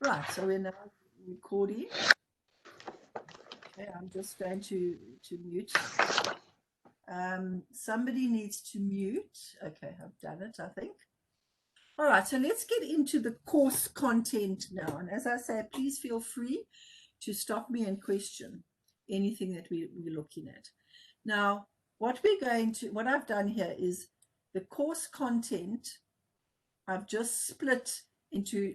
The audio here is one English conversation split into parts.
Right, so we're now recording. Okay, I'm just going to mute. Somebody needs to mute. Okay, I've done it, I think. All right, so let's get into the course content now. And as I say, please feel free to stop me and question anything that we're looking at. Now, what I've done here is the course content, I've just split into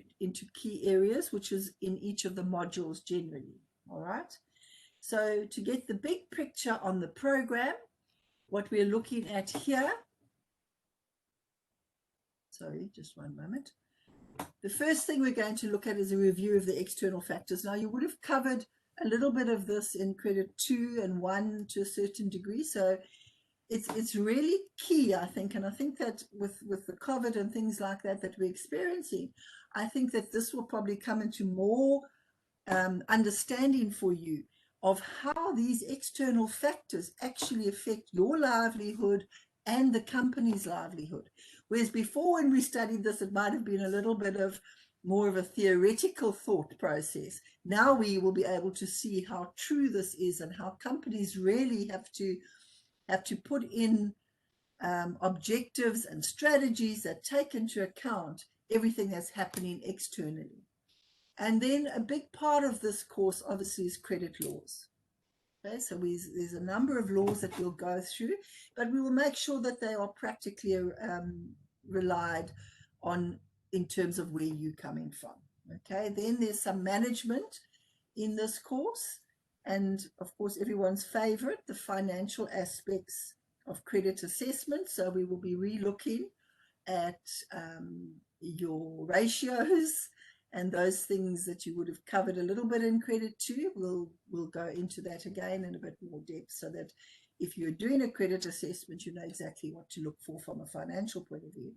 key areas, which is in each of the modules generally. All right. So to get the big picture on the program, what we're looking at here, sorry, just one moment. The first thing we're going to look at is a review of the external factors. Now, you would have covered a little bit of this in credit 2 and 1 to a certain degree. So it's really key, I think, and I think that with the COVID and things like that we're experiencing, I think that this will probably come into more understanding for you of how these external factors actually affect your livelihood and the company's livelihood. Whereas before, when we studied this, it might have been a little bit of more of a theoretical thought process. Now we will be able to see how true this is and how companies really have to put in objectives and strategies that take into account everything that's happening externally. And then a big part of this course, obviously, is credit laws. Okay, so there's a number of laws that we'll go through, but we will make sure that they are practically relied on in terms of where you're coming from. Okay, then there's some management in this course, and of course, everyone's favorite, the financial aspects of credit assessment. So we will be re-looking at your ratios and those things that you would have covered a little bit in credit 2. We'll go into that again in a bit more depth, so that if you're doing a credit assessment, you know exactly what to look for from a financial point of view.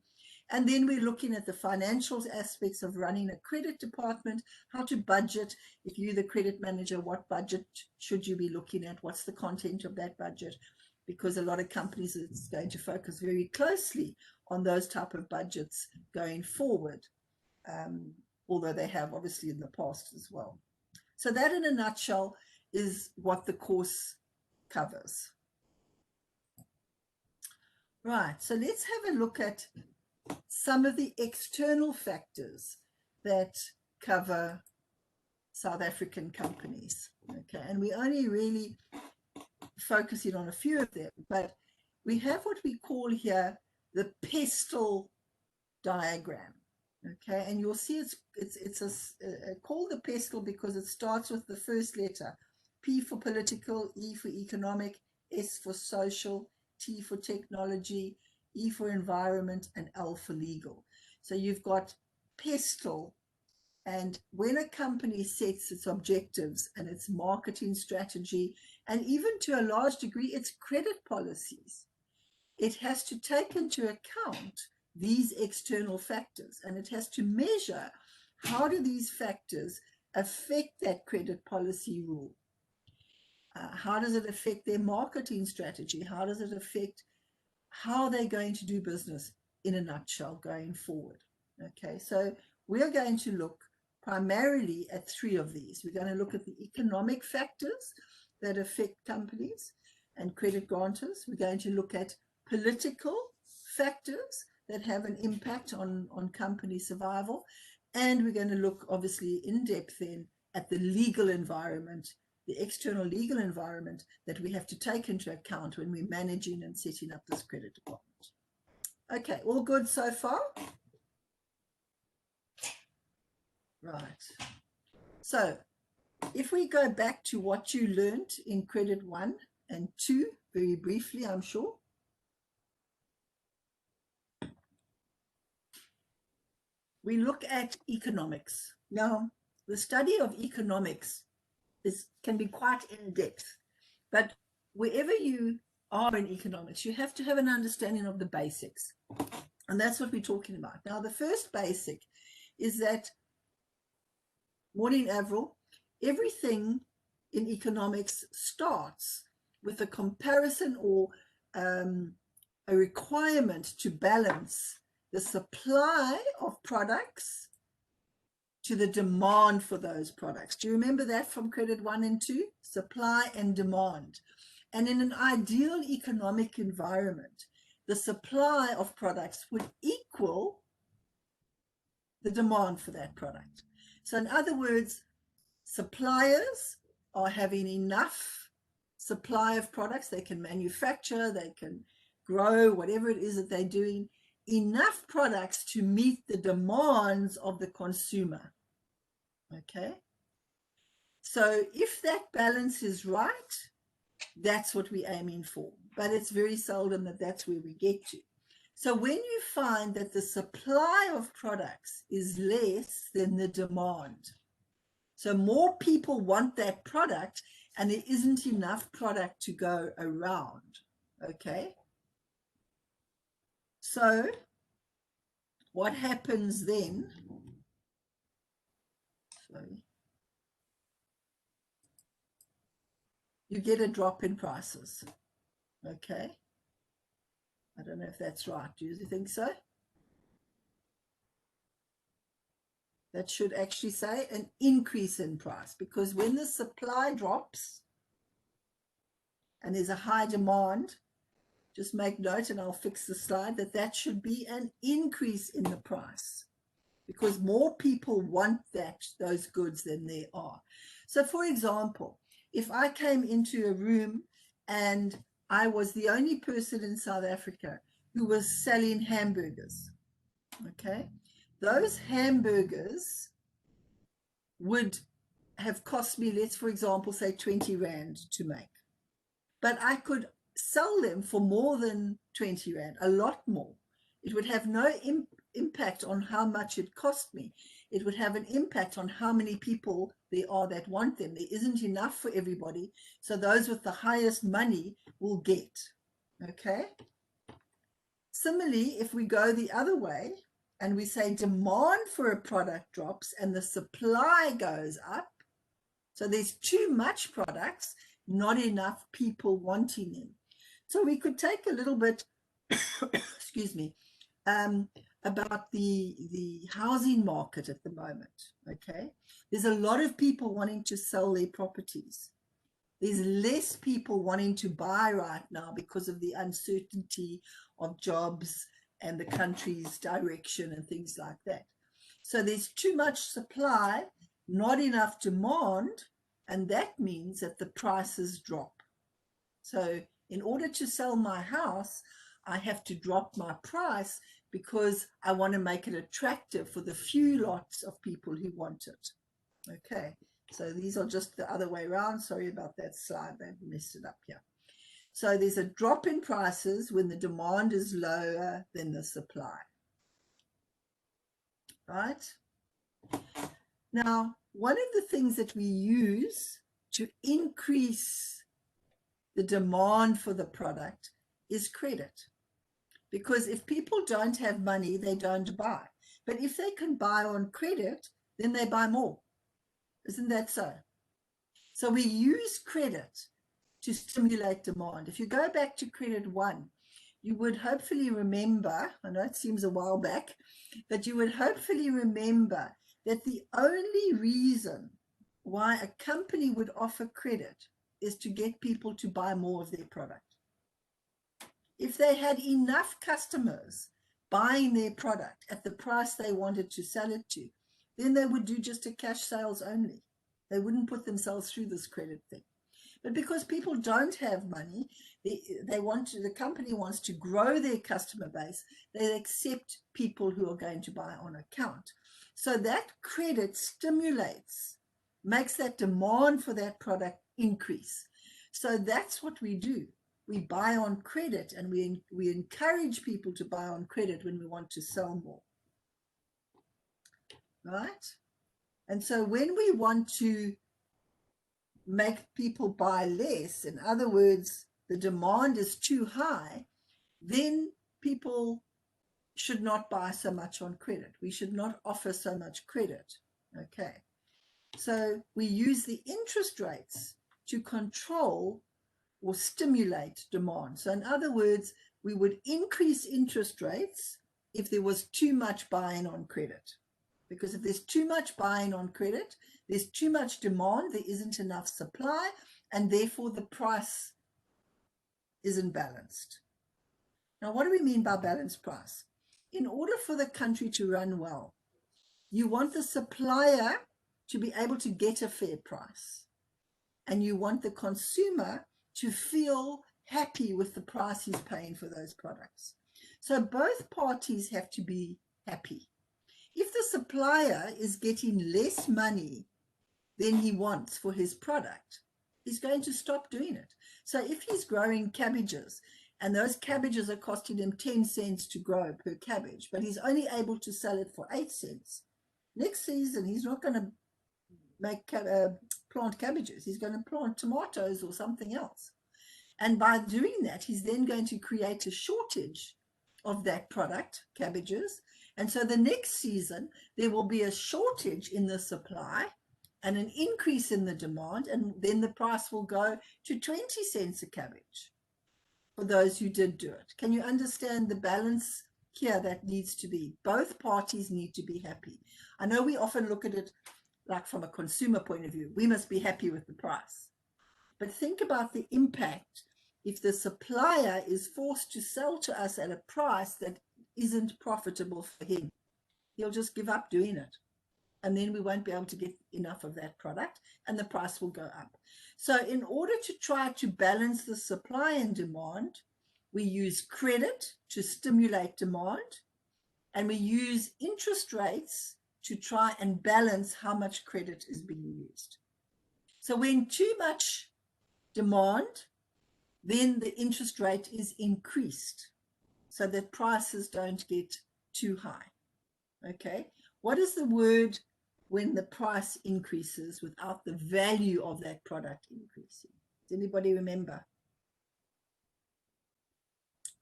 And then we're looking at the financial aspects of running a credit department, how to budget. If you're the credit manager, what budget should you be looking at? What's the content of that budget? Because a lot of companies are going to focus very closely on those type of budgets going forward, although they have obviously in the past as well. So that in a nutshell is what the course covers. Right, so let's have a look at some of the external factors that cover South African companies. Okay, and we only really focusing on a few of them, but we have what we call here the pestle diagram. Okay, and you'll see it's called the pestle because it starts with the first letter, P for political, E for economic, S for social, T for technology, E for environment, and L for legal. So you've got pestle, and when a company sets its objectives and its marketing strategy, and even to a large degree its credit policies, it has to take into account these external factors, and it has to measure how do these factors affect that credit policy rule. How does it affect their marketing strategy? How does it affect how they're going to do business in a nutshell going forward? Okay, so we're going to look primarily at 3 of these. We're going to look at the economic factors that affect companies and credit grantors. We're going to look at political factors that have an impact on company survival. And we're going to look obviously in depth then at the legal environment, the external legal environment that we have to take into account when we're managing and setting up this credit department. Okay, all good so far? Right. So if we go back to what you learned in credit 1 and 2, very briefly, I'm sure. We look at economics. Now, the study of economics can be quite in-depth, but wherever you are in economics, you have to have an understanding of the basics. And that's what we're talking about. Now, the first basic is that, morning, Avril, everything in economics starts with a comparison or a requirement to balance the supply of products to the demand for those products. Do you remember that from credit 1 and 2? Supply and demand. And in an ideal economic environment, the supply of products would equal the demand for that product. So in other words, suppliers are having enough supply of products. They can manufacture, they can grow, whatever it is that they're doing, enough products to meet the demands of the consumer. Okay? So if that balance is right, that's what we're aiming for. But it's very seldom that that's where we get to. So when you find that the supply of products is less than the demand, so more people want that product and there isn't enough product to go around, okay? So what happens then? Sorry. You get a drop in prices, okay? I don't know if that's right. Do you think so? That should actually say an increase in price, because when the supply drops and there's a high demand, just make note, and I'll fix the slide, that should be an increase in the price, because more people want those goods than there are. So for example, if I came into a room and I was the only person in South Africa who was selling hamburgers, okay, those hamburgers would have cost me, let's for example say 20 Rand to make, but I could sell them for more than 20 Rand, a lot more. It would have no impact on how much it cost me. It would have an impact on how many people there are that want them. There isn't enough for everybody, so those with the highest money will get, okay? Similarly, if we go the other way and we say demand for a product drops and the supply goes up, so there's too much products, not enough people wanting them. So we could take a little bit, excuse me, about the housing market at the moment, okay? There's a lot of people wanting to sell their properties. There's less people wanting to buy right now because of the uncertainty of jobs and the country's direction and things like that. So there's too much supply, not enough demand, and that means that the prices drop. So in order to sell my house, I have to drop my price because I want to make it attractive for the few lots of people who want it. Okay, so these are just the other way around. Sorry about that slide, they've messed it up here. So there's a drop in prices when the demand is lower than the supply. Right? Now, one of the things that we use to increase the demand for the product is credit. Because if people don't have money, they don't buy. But if they can buy on credit, then they buy more. Isn't that so? So we use credit to stimulate demand. If you go back to credit 1, you would hopefully remember, I know it seems a while back, but you would hopefully remember that the only reason why a company would offer credit is to get people to buy more of their product. If they had enough customers buying their product at the price they wanted to sell it to, then they would do just a cash sales only. They wouldn't put themselves through this credit thing. But because people don't have money, the company wants to grow their customer base, they accept people who are going to buy on account. So that credit stimulates, makes that demand for that product increase. So that's what we do. We buy on credit, and we encourage people to buy on credit when we want to sell more. Right? And so when we want to make people buy less, in other words, the demand is too high, then people should not buy so much on credit. We should not offer so much credit. Okay. So we use the interest rates to control or stimulate demand. So in other words, we would increase interest rates if there was too much buying on credit. Because if there's too much buying on credit, there's too much demand, there isn't enough supply, and therefore the price isn't balanced. Now, what do we mean by balanced price? In order for the country to run well, you want the supplier to be able to get a fair price, and you want the consumer to feel happy with the price he's paying for those products. So both parties have to be happy. If the supplier is getting less money than he wants for his product, he's going to stop doing it. So if he's growing cabbages and those cabbages are costing him 10 cents to grow per cabbage, but he's only able to sell it for 8 cents, next season he's not going to plant cabbages. He's going to plant tomatoes or something else. And by doing that, he's then going to create a shortage of that product, cabbages. And so the next season, there will be a shortage in the supply and an increase in the demand. And then the price will go to 20 cents a cabbage for those who did do it. Can you understand the balance here that needs to be? Both parties need to be happy. I know we often look at it like from a consumer point of view. We must be happy with the price. But think about the impact if the supplier is forced to sell to us at a price that isn't profitable for him. He'll just give up doing it. And then we won't be able to get enough of that product and the price will go up. So in order to try to balance the supply and demand, we use credit to stimulate demand, and we use interest rates to try and balance how much credit is being used. So when too much demand, then the interest rate is increased so that prices don't get too high. Okay, what is the word when the price increases without the value of that product increasing? Does anybody remember?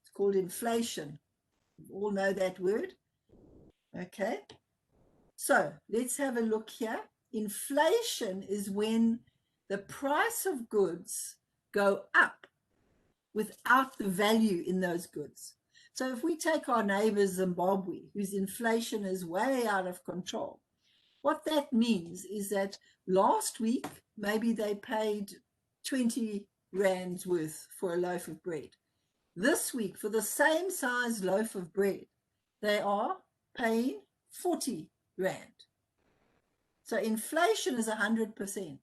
It's called inflation. You all know that word. Okay, so let's have a look here. Inflation is when the price of goods go up without the value in those goods. So if we take our neighbor Zimbabwe, whose inflation is way out of control, what that means is that last week, maybe they paid 20 rands worth for a loaf of bread. This week, for the same size loaf of bread, they are paying 40 rand. So inflation is 100%.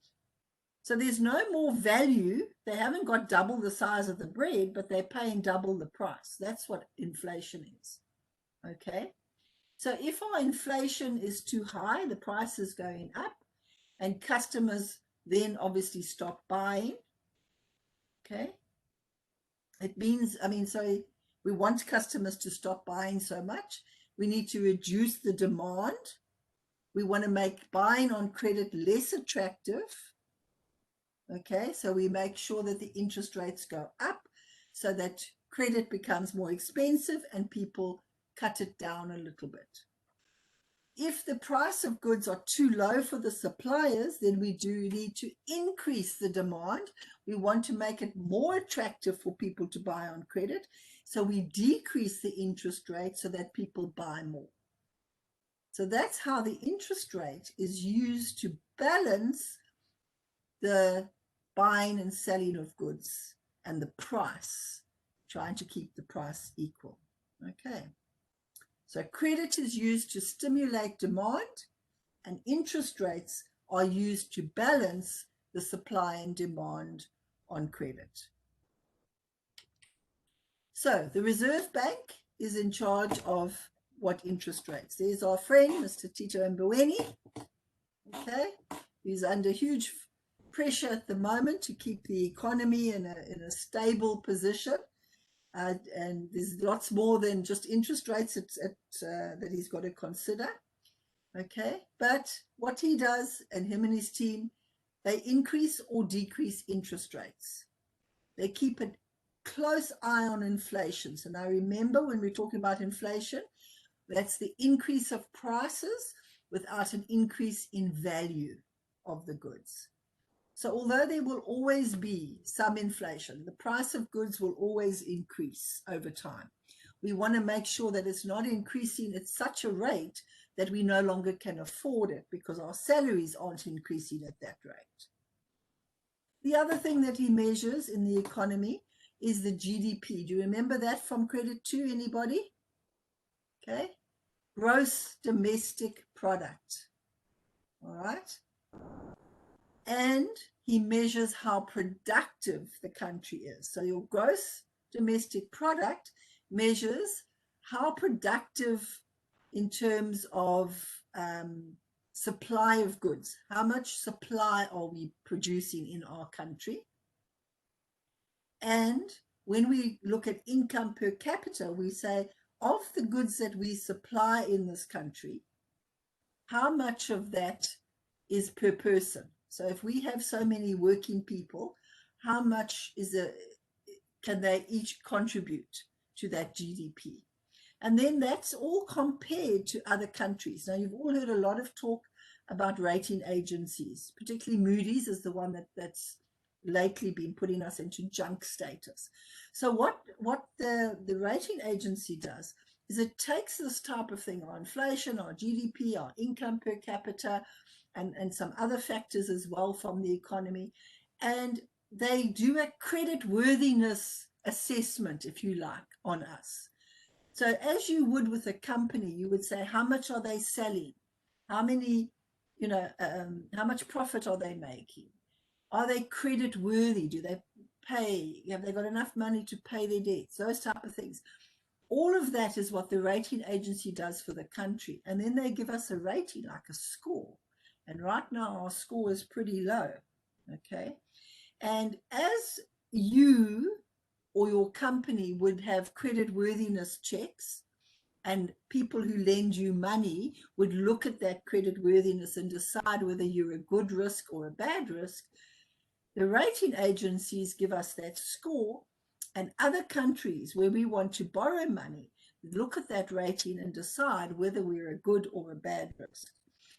So there's no more value. They haven't got double the size of the bread, but they're paying double the price. That's what inflation is. Okay. So if our inflation is too high, the price is going up, and customers then obviously stop buying. Okay. It means, so we want customers to stop buying so much. We need to reduce the demand. We want to make buying on credit less attractive. Okay, so we make sure that the interest rates go up so that credit becomes more expensive and people cut it down a little bit. If the price of goods are too low for the suppliers, then we do need to increase the demand. We want to make it more attractive for people to buy on credit. So we decrease the interest rate so that people buy more. So that's how the interest rate is used to balance the buying and selling of goods and the price, trying to keep the price equal. Okay, so credit is used to stimulate demand, and interest rates are used to balance the supply and demand on credit. So the Reserve Bank is in charge of what interest rates. There's our friend, Mr. Tito Mboweni, okay, who's under huge pressure at the moment to keep the economy in a stable position, and there's lots more than just interest rates that he's got to consider. Okay, but what he does, and him and his team, they increase or decrease interest rates. They keep a close eye on inflation. So now remember, when we're talking about inflation, that's the increase of prices without an increase in value of the goods. So although there will always be some inflation, the price of goods will always increase over time. We want to make sure that it's not increasing at such a rate that we no longer can afford it because our salaries aren't increasing at that rate. The other thing that he measures in the economy is the GDP. Do you remember that from credit 2, anybody? Okay. Gross domestic product. All right. And he measures how productive the country is. So your gross domestic product measures how productive in terms of supply of goods. How much supply are we producing in our country? And when we look at income per capita, we say, of the goods that we supply in this country, how much of that is per person? So if we have so many working people, how much can they each contribute to that GDP? And then that's all compared to other countries. Now, you've all heard a lot of talk about rating agencies, particularly Moody's is the one that's lately been putting us into junk status. So what the rating agency does is it takes this type of thing, our inflation, our GDP, our income per capita, and some other factors as well from the economy, and they do a credit worthiness assessment, if you like, on us. So as you would with a company, you would say, how much are they selling? How many, how much profit are they making? Are they credit worthy? Do they pay? Have they got enough money to pay their debts? Those type of things. All of that is what the rating agency does for the country. And then they give us a rating, like a score. And right now our score is pretty low, okay? And as you or your company would have credit worthiness checks, and people who lend you money would look at that credit worthiness and decide whether you're a good risk or a bad risk, the rating agencies give us that score, and other countries where we want to borrow money look at that rating and decide whether we're a good or a bad risk.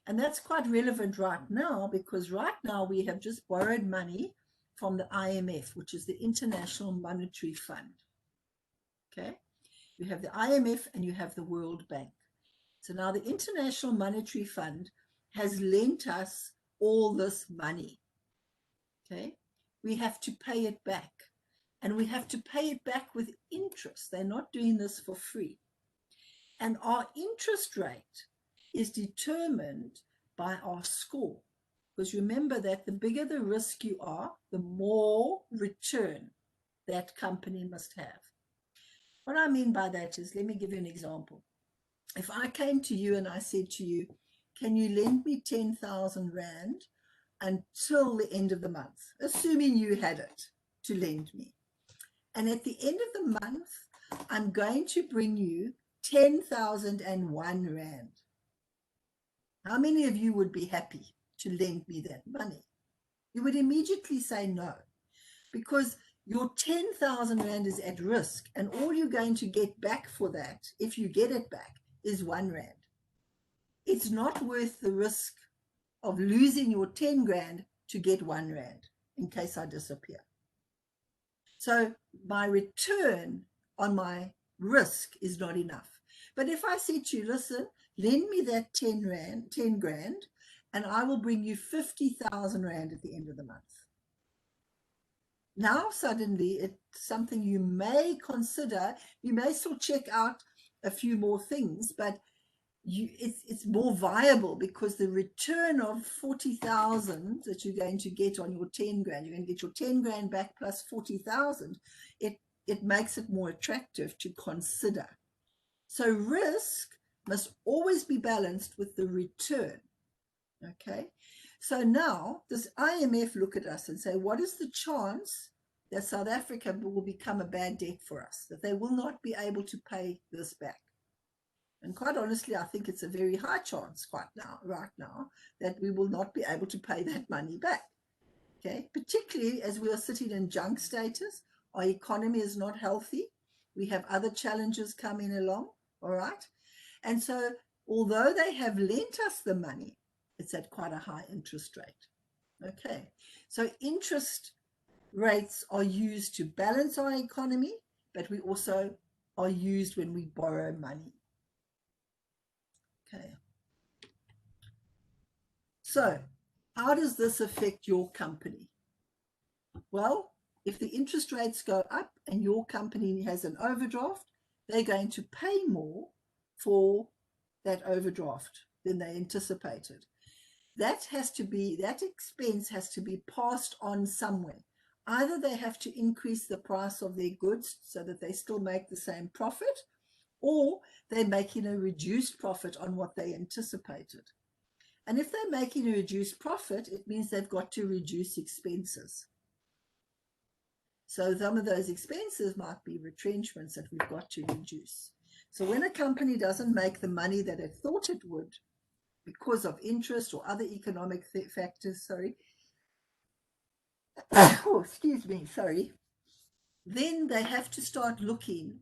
And that's quite relevant right now, because right now we have just borrowed money from the IMF, which is the International Monetary Fund. Okay, you have the IMF and you have the World Bank. So now the International Monetary Fund has lent us all this money. Okay, we have to pay it back, and we have to pay it back with interest. They're not doing this for free. And our interest rate is determined by our score. Because remember that the bigger the risk you are, the more return that company must have. What I mean by that is, let me give you an example. If I came to you and I said to you, can you lend me 10,000 Rand until the end of the month, assuming you had it to lend me. And at the end of the month, I'm going to bring you 10,001 Rand. How many of you would be happy to lend me that money? You would immediately say no, because your 10,000 Rand is at risk, and all you're going to get back for that, if you get it back, is 1 Rand. It's not worth the risk of losing your 10 grand to get 1 Rand in case I disappear. So my return on my risk is not enough. But if I said to you, listen, lend me that 10 grand, and I will bring you 50,000 Rand at the end of the month. Now suddenly it's something you may consider. You may still check out a few more things, but it's more viable, because the return of 40,000 that you're going to get on your 10 grand, you're going to get your 10 grand back plus 40,000. It makes it more attractive to consider. So risk must always be balanced with the return. Okay, so now does IMF look at us and say, what is the chance that South Africa will become a bad debt for us, that they will not be able to pay this back? And quite honestly, I think it's a very high chance right now that we will not be able to pay that money back. Okay, particularly as we are sitting in junk status, our economy is not healthy, we have other challenges coming along, all right? And so although they have lent us the money, it's at quite a high interest rate. Okay, so interest rates are used to balance our economy, but we also are used when we borrow money. Okay. So how does this affect your company? Well, if the interest rates go up and your company has an overdraft, they're going to pay more for that overdraft than they anticipated. That expense has to be passed on somewhere. Either they have to increase the price of their goods so that they still make the same profit, or they're making a reduced profit on what they anticipated. And if they're making a reduced profit, it means they've got to reduce expenses. So some of those expenses might be retrenchments that we've got to reduce. So when a company doesn't make the money that it thought it would because of interest or other economic factors, oh, excuse me, then they have to start looking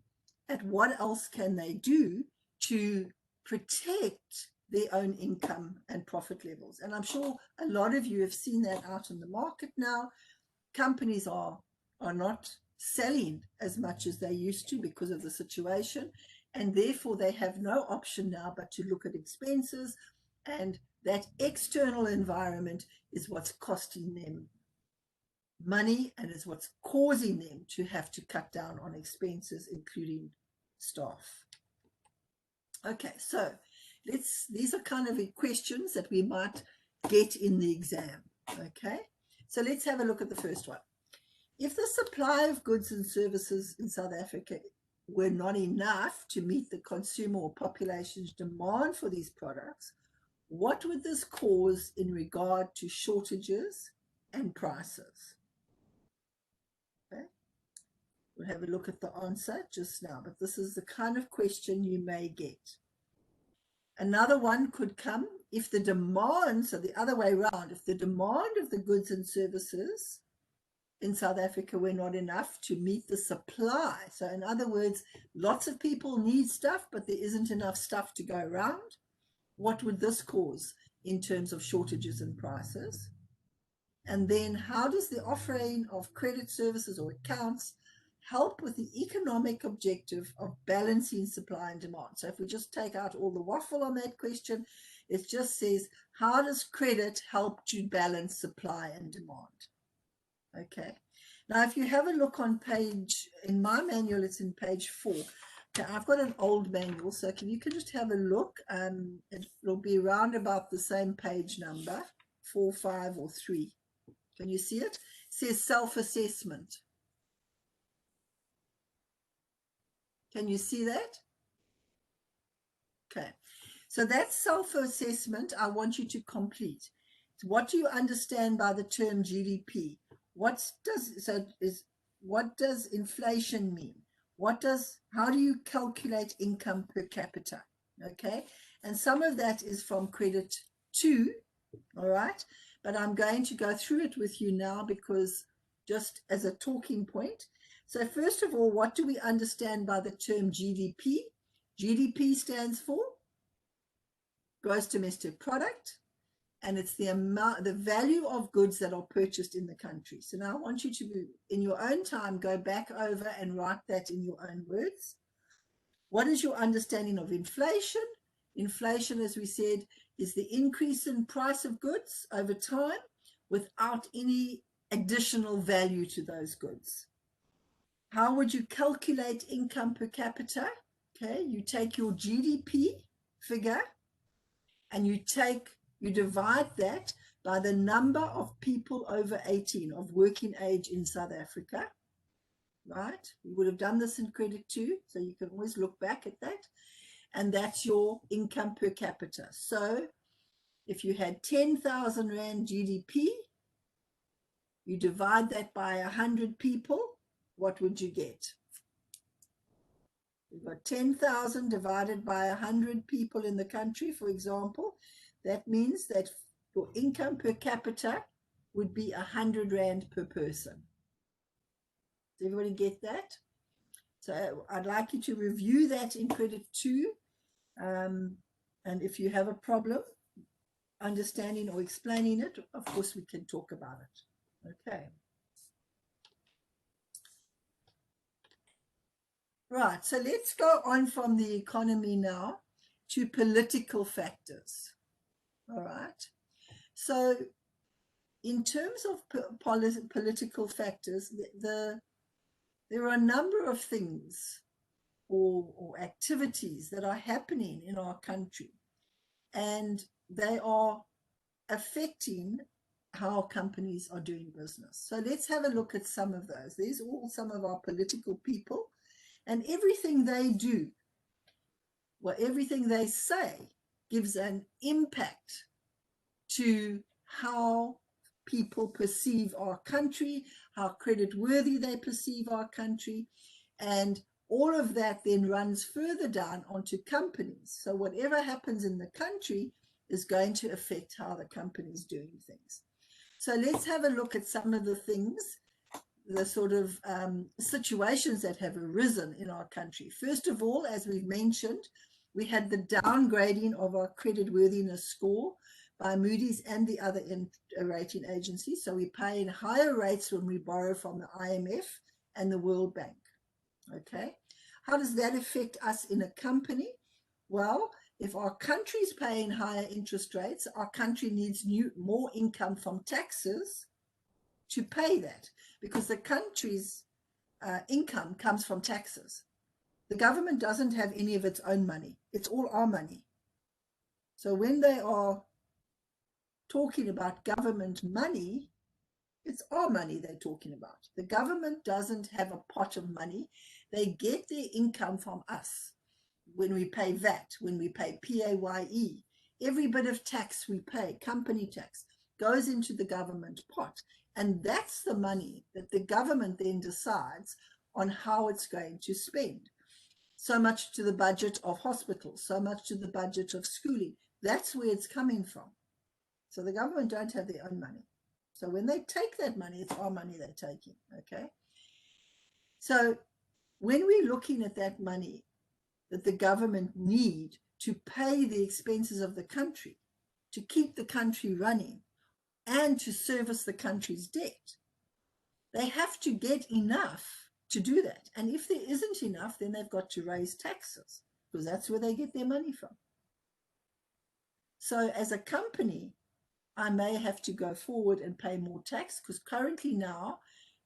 at what else can they do to protect their own income and profit levels. And I'm sure a lot of you have seen that out in the market now. Companies are not selling as much as they used to because of the situation, and therefore they have no option now but to look at expenses, and that external environment is what's costing them money and is what's causing them to have to cut down on expenses, including staff. Okay, so these are kind of questions that we might get in the exam. Okay, so let's have a look at the first one. If the supply of goods and services in South Africa were not enough to meet the consumer or population's demand for these products, what would this cause in regard to shortages and prices? Okay, we'll have a look at the answer just now, but this is the kind of question you may get. Another one could come if the demand, so the other way around, if the demand of the goods and services in South Africa were not enough to meet the supply. So in other words, lots of people need stuff, but there isn't enough stuff to go around. What would this cause in terms of shortages and prices? And then how does the offering of credit services or accounts help with the economic objective of balancing supply and demand? So if we just take out all the waffle on that question, it just says, how does credit help to balance supply and demand? Okay, now if you have a look on page, in my manual, it's in page 4. Okay, I've got an old manual, so you can just have a look. It'll be around about the same page number, 4, 5, or 3. Can you see it? It says self-assessment. Can you see that? Okay, so that self-assessment I want you to complete. What do you understand by the term GDP? What does inflation mean? How do you calculate income per capita? Okay, and some of that is from credit 2, all right, but I'm going to go through it with you now because just as a talking point. So first of all, what do we understand by the term GDP? GDP stands for gross domestic product, and it's the value of goods that are purchased in the country. So now I want you to, in your own time, go back over and write that in your own words. What is your understanding of inflation? Inflation, as we said, is the increase in price of goods over time without any additional value to those goods. How would you calculate income per capita? Okay, you take your GDP figure and you divide that by the number of people over 18 of working age in South Africa, right? We would have done this in credit 2, so you can always look back at that. And that's your income per capita. So if you had 10,000 Rand GDP, you divide that by 100 people, what would you get? You've got 10,000 divided by 100 people in the country, for example. That means that your income per capita would be 100 Rand per person. Does everybody get that? So I'd like you to review that in credit 2. And if you have a problem understanding or explaining it, of course, we can talk about it. Okay. Right, so let's go on from the economy now to political factors. All right. So in terms of political factors, there are a number of things or activities that are happening in our country, and they are affecting how companies are doing business. So let's have a look at some of those. These are all some of our political people, and everything they do, well, everything they say gives an impact to how people perceive our country, how creditworthy they perceive our country, and all of that then runs further down onto companies. So whatever happens in the country is going to affect how the company is doing things. So let's have a look at some of the things, the sort of situations that have arisen in our country. First of all, as we've mentioned, we had the downgrading of our creditworthiness score by Moody's and the other rating agencies. So we pay in higher rates when we borrow from the IMF and the World Bank. Okay, how does that affect us in a company? Well, if our country's paying higher interest rates, our country needs more income from taxes to pay that, because the country's income comes from taxes. The government doesn't have any of its own money. It's all our money. So when they are talking about government money, it's our money they're talking about. The government doesn't have a pot of money. They get their income from us. When we pay VAT, when we pay PAYE, every bit of tax we pay, company tax, goes into the government pot. And that's the money that the government then decides on how it's going to spend. So much to the budget of hospitals, so much to the budget of schooling. That's where it's coming from. So the government don't have their own money. So when they take that money, it's our money they're taking, okay? So when we're looking at that money that the government need to pay the expenses of the country, to keep the country running, and to service the country's debt, they have to get enough to do that. And if there isn't enough, then they've got to raise taxes, because that's where they get their money from. So as a company, I may have to go forward and pay more tax, because currently now,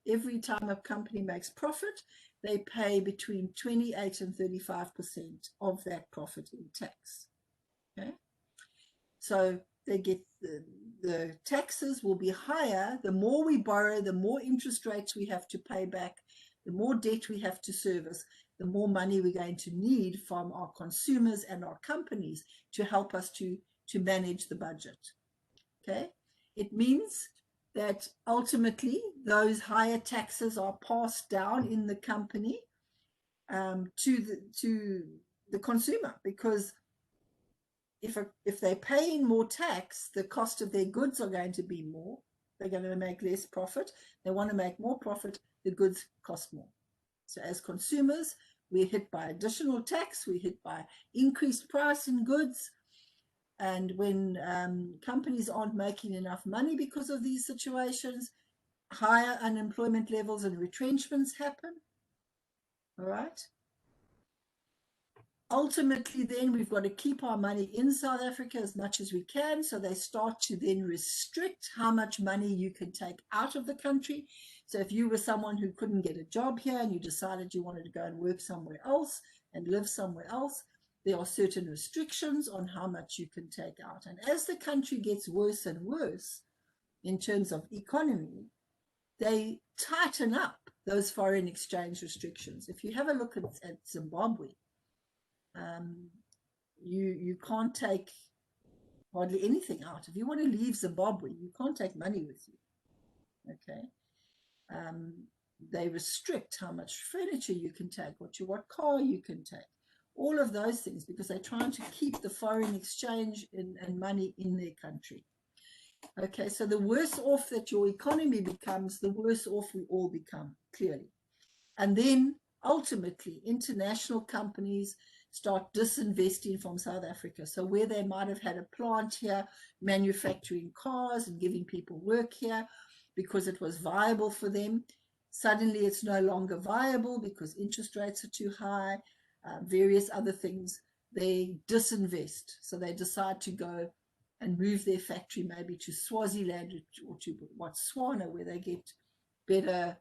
every time a company makes profit, they pay between 28 and 35% of that profit in tax. Okay, so they get the taxes will be higher. The more we borrow, the more interest rates we have to pay back, the more debt we have to service, the more money we're going to need from our consumers and our companies to help us to manage the budget. Okay, it means that ultimately those higher taxes are passed down in the company to the consumer, because if they're paying more tax, the cost of their goods are going to be more. They're going to make less profit. They want to make more profit. The goods cost more. So as consumers, we're hit by additional tax. We're hit by increased price in goods. And when companies aren't making enough money because of these situations, higher unemployment levels and retrenchments happen. All right. Ultimately, then we've got to keep our money in South Africa as much as we can. So they start to then restrict how much money you can take out of the country. So if you were someone who couldn't get a job here and you decided you wanted to go and work somewhere else and live somewhere else, there are certain restrictions on how much you can take out. And as the country gets worse and worse in terms of economy, they tighten up those foreign exchange restrictions. If you have a look at Zimbabwe, you can't take hardly anything out. If you want to leave Zimbabwe, you can't take money with you. Okay. They restrict how much furniture you can take, what car you can take, all of those things, because they're trying to keep the foreign exchange and money in their country. Okay, so the worse off that your economy becomes, the worse off we all become, clearly. And then ultimately, international companies start disinvesting from South Africa. So where they might have had a plant here, manufacturing cars and giving people work here because it was viable for them, Suddenly it's no longer viable because interest rates are too high, various other things. They disinvest. So they decide to go and move their factory maybe to Swaziland or to Botswana, where they get better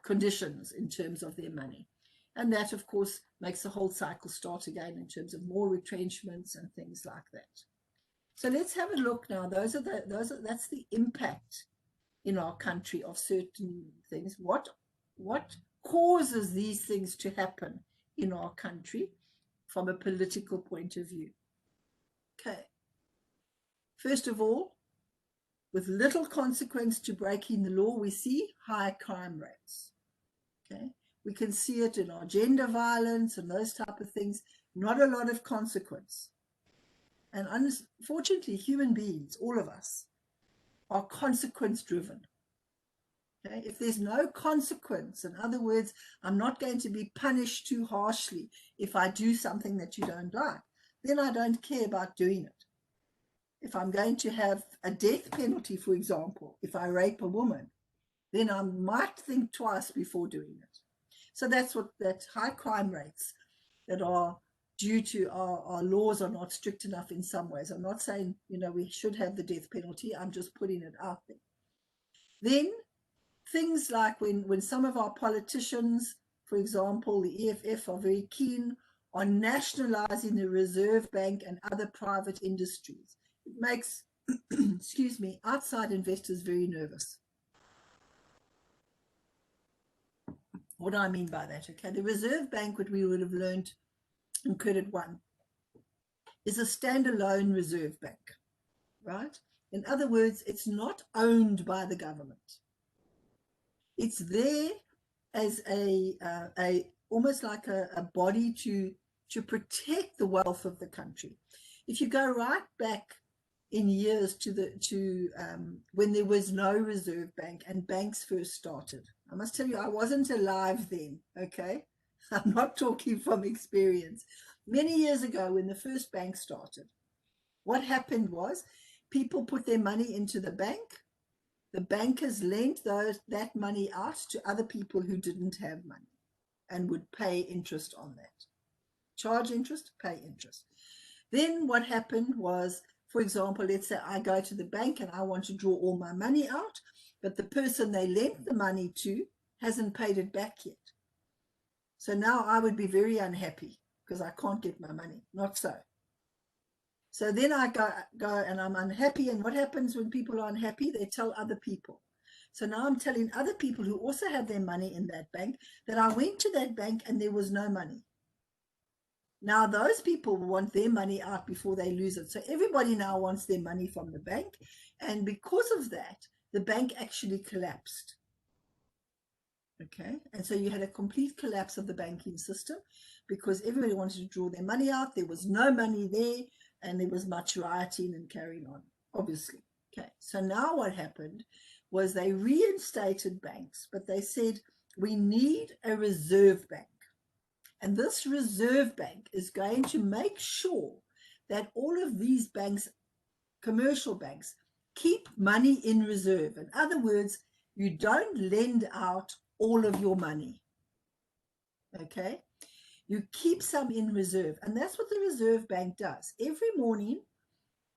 conditions in terms of their money. And that, of course, makes the whole cycle start again in terms of more retrenchments and things like that. So let's have a look now. That's the impact in our country of certain things. What causes these things to happen in our country from a political point of view? Okay. First of all, with little consequence to breaking the law, we see high crime rates. Okay. We can see it in our gender violence and those type of things. Not a lot of consequence. And unfortunately, human beings, all of us, are consequence driven. Okay? If there's no consequence, in other words, I'm not going to be punished too harshly if I do something that you don't like, then I don't care about doing it. If I'm going to have a death penalty, for example, if I rape a woman, then I might think twice before doing it. So that's high crime rates that are due to our laws are not strict enough in some ways. I'm not saying, we should have the death penalty. I'm just putting it out there. Then things like when some of our politicians, for example, the EFF, are very keen on nationalizing the Reserve Bank and other private industries. It makes, excuse me, outside investors very nervous. What do I mean by that? Okay, the Reserve Bank, what we would have learned in Credit One, is a standalone reserve bank, right? In other words, it's not owned by the government. It's there as almost like a body to protect the wealth of the country. If you go right back in years to when there was no reserve bank and banks first started, I must tell you, I wasn't alive then, okay? I'm not talking from experience. Many years ago, when the first bank started, what happened was people put their money into the bank. The bankers lent that money out to other people who didn't have money and would pay interest on that. Charge interest, pay interest. Then what happened was, for example, let's say I go to the bank and I want to draw all my money out, but the person they lent the money to hasn't paid it back yet. So now I would be very unhappy because I can't get my money. Not so. So then I go and I'm unhappy. And what happens when people are unhappy? They tell other people. So now I'm telling other people who also have their money in that bank that I went to that bank and there was no money. Now those people want their money out before they lose it. So everybody now wants their money from the bank. And because of that, the bank actually collapsed. Okay, and so you had a complete collapse of the banking system because everybody wanted to draw their money out. There was no money there, and there was much rioting and carrying on, obviously. Okay, so now what happened was they reinstated banks, but they said we need a reserve bank. And this reserve bank is going to make sure that all of these banks, commercial banks, keep money in reserve. In other words, you don't lend out all of your money. Okay, you keep some in reserve, and that's what the Reserve Bank does. Every morning,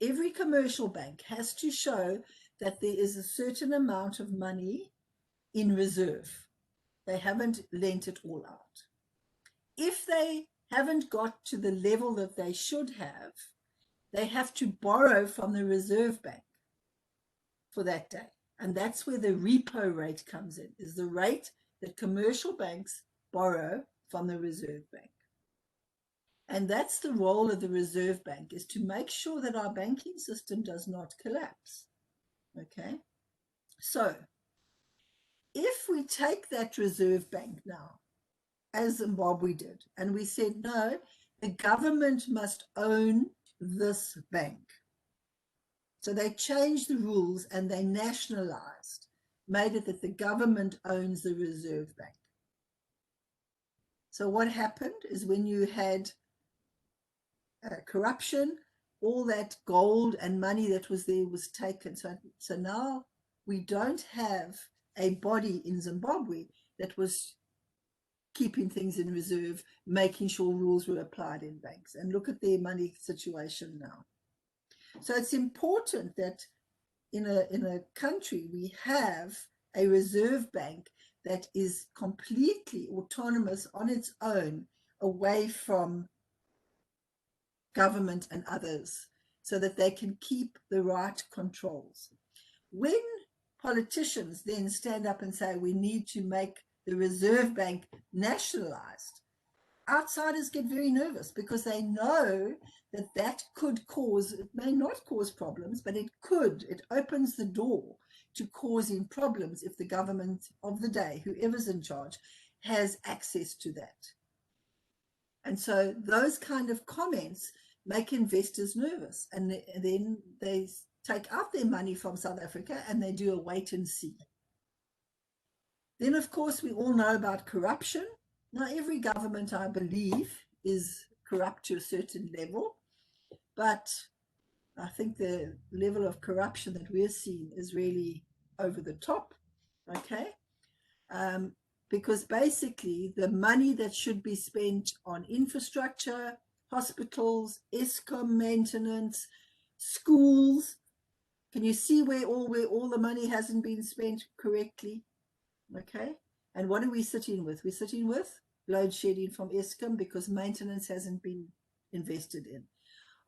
every commercial bank has to show that there is a certain amount of money in reserve. They haven't lent it all out. If they haven't got to the level that they should have, they have to borrow from the Reserve Bank for that day. And that's where the repo rate comes in, is the rate that commercial banks borrow from the Reserve Bank. And that's the role of the Reserve Bank, is to make sure that our banking system does not collapse. Okay? So if we take that Reserve Bank now, as Zimbabwe did, and we said, no, the government must own this bank. So they changed the rules and they nationalized, made it that the government owns the Reserve Bank. So what happened is when you had corruption, all that gold and money that was there was taken. So now we don't have a body in Zimbabwe that was keeping things in reserve, making sure rules were applied in banks. And look at their money situation now. So it's important that in a country we have a reserve bank that is completely autonomous on its own, away from government and others, so that they can keep the right controls. When politicians then stand up and say we need to make the Reserve Bank nationalized, outsiders get very nervous, because they know that that could cause, it may not cause problems, but it could, it opens the door to causing problems if the government of the day, whoever's in charge, has access to that. And so those kind of comments make investors nervous, and then they take out their money from South Africa and they do a wait and see. Then, of course, we all know about corruption. Now, every government, I believe, is corrupt to a certain level, but I think the level of corruption that we're seeing is really over the top, okay? Because basically the money that should be spent on infrastructure, hospitals, Eskom maintenance, schools, can you see where all the money hasn't been spent correctly? Okay, and what are we sitting with? We're sitting with load shedding from Eskom because maintenance hasn't been invested in.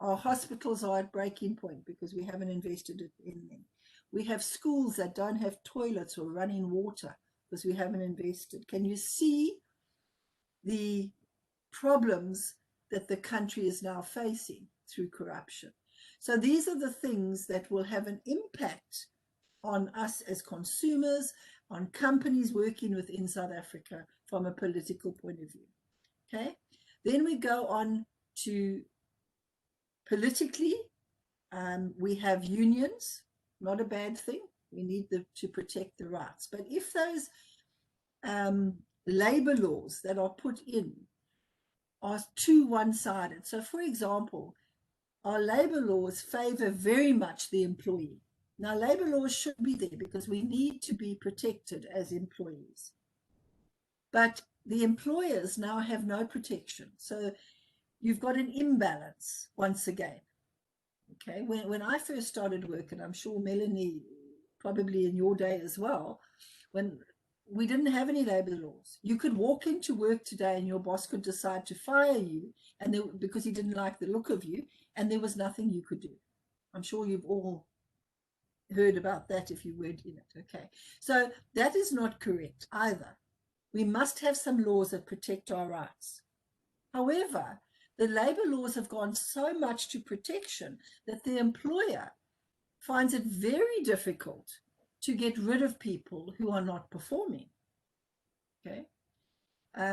Our hospitals are at breaking point because we haven't invested in them. We have schools that don't have toilets or running water because we haven't invested. Can you see the problems that the country is now facing through corruption? So these are the things that will have an impact on us as consumers, on companies working within South Africa from a political point of view. Okay, then we go on to politically. We have unions, not a bad thing. We need to protect the rights. But if those labor laws that are put in are too one-sided, so for example, our labor laws favor very much the employee. Now, labor laws should be there because we need to be protected as employees. But the employers now have no protection. So you've got an imbalance once again. Okay, when I first started work, and I'm sure Melanie, probably in your day as well, when we didn't have any labor laws, you could walk into work today and your boss could decide to fire you, and because he didn't like the look of you, and there was nothing you could do. I'm sure you've all heard about that if you weren't in it. Okay, so that is not correct either. We must have some laws that protect our rights. However, the labor laws have gone so much to protection that the employer finds it very difficult to get rid of people who are not performing, okay,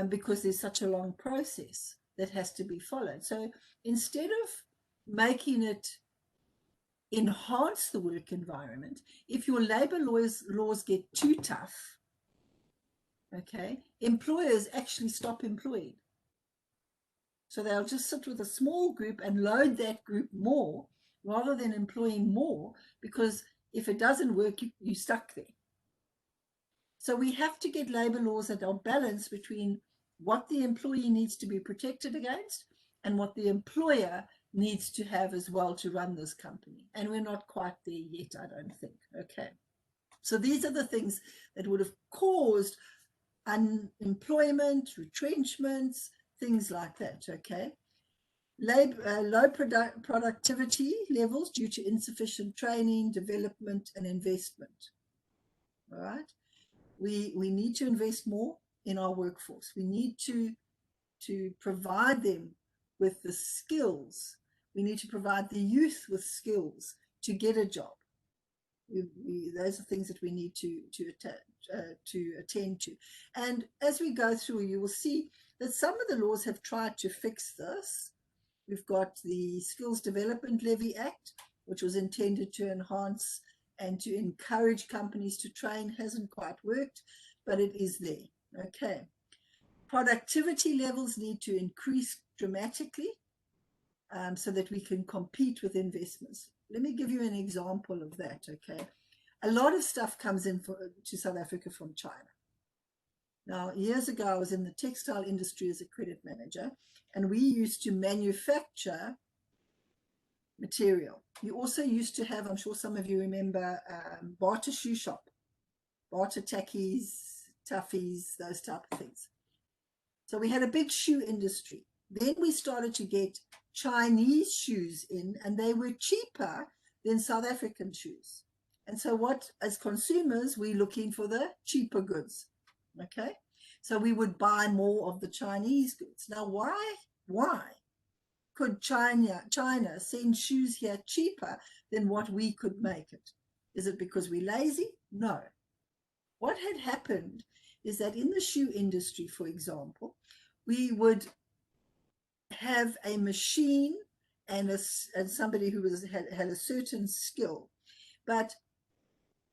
because there's such a long process that has to be followed. So instead of making it enhance the work environment, if your labor laws get too tough, okay, employers actually stop employing. So they'll just sit with a small group and load that group more rather than employing more, because if it doesn't work, you're stuck there. So we have to get labor laws that are balanced between what the employee needs to be protected against and what the employer needs to have as well to run this company. And we're not quite there yet, I don't think. Okay. So these are the things that would have caused unemployment, retrenchments, things like that. Okay. Low productivity levels due to insufficient training, development, and investment. All right. We need to invest more in our workforce. We need to provide them with the skills. We need to provide the youth with skills to get a job. Those are things that we need to attend to. And as we go through, you will see that some of the laws have tried to fix this. We've got the Skills Development Levy Act, which was intended to enhance and to encourage companies to train. Hasn't quite worked, but it is there. Okay. Productivity levels need to increase dramatically so that we can compete with investments. Let me give you an example of that, okay? A lot of stuff comes in to South Africa from China. Now, years ago, I was in the textile industry as a credit manager, and we used to manufacture material. We also used to have, I'm sure some of you remember, barter shoe shop, barter tackies, toughies, those type of things. So we had a big shoe industry. Then we started to get Chinese shoes in, and they were cheaper than South African shoes. And so what, as consumers, we're looking for the cheaper goods. Okay, so we would buy more of the Chinese goods. Now, why could China send shoes here cheaper than what we could make it? Is it because we're lazy? No. What had happened is that in the shoe industry, for example, we would have a machine and somebody who had a certain skill, but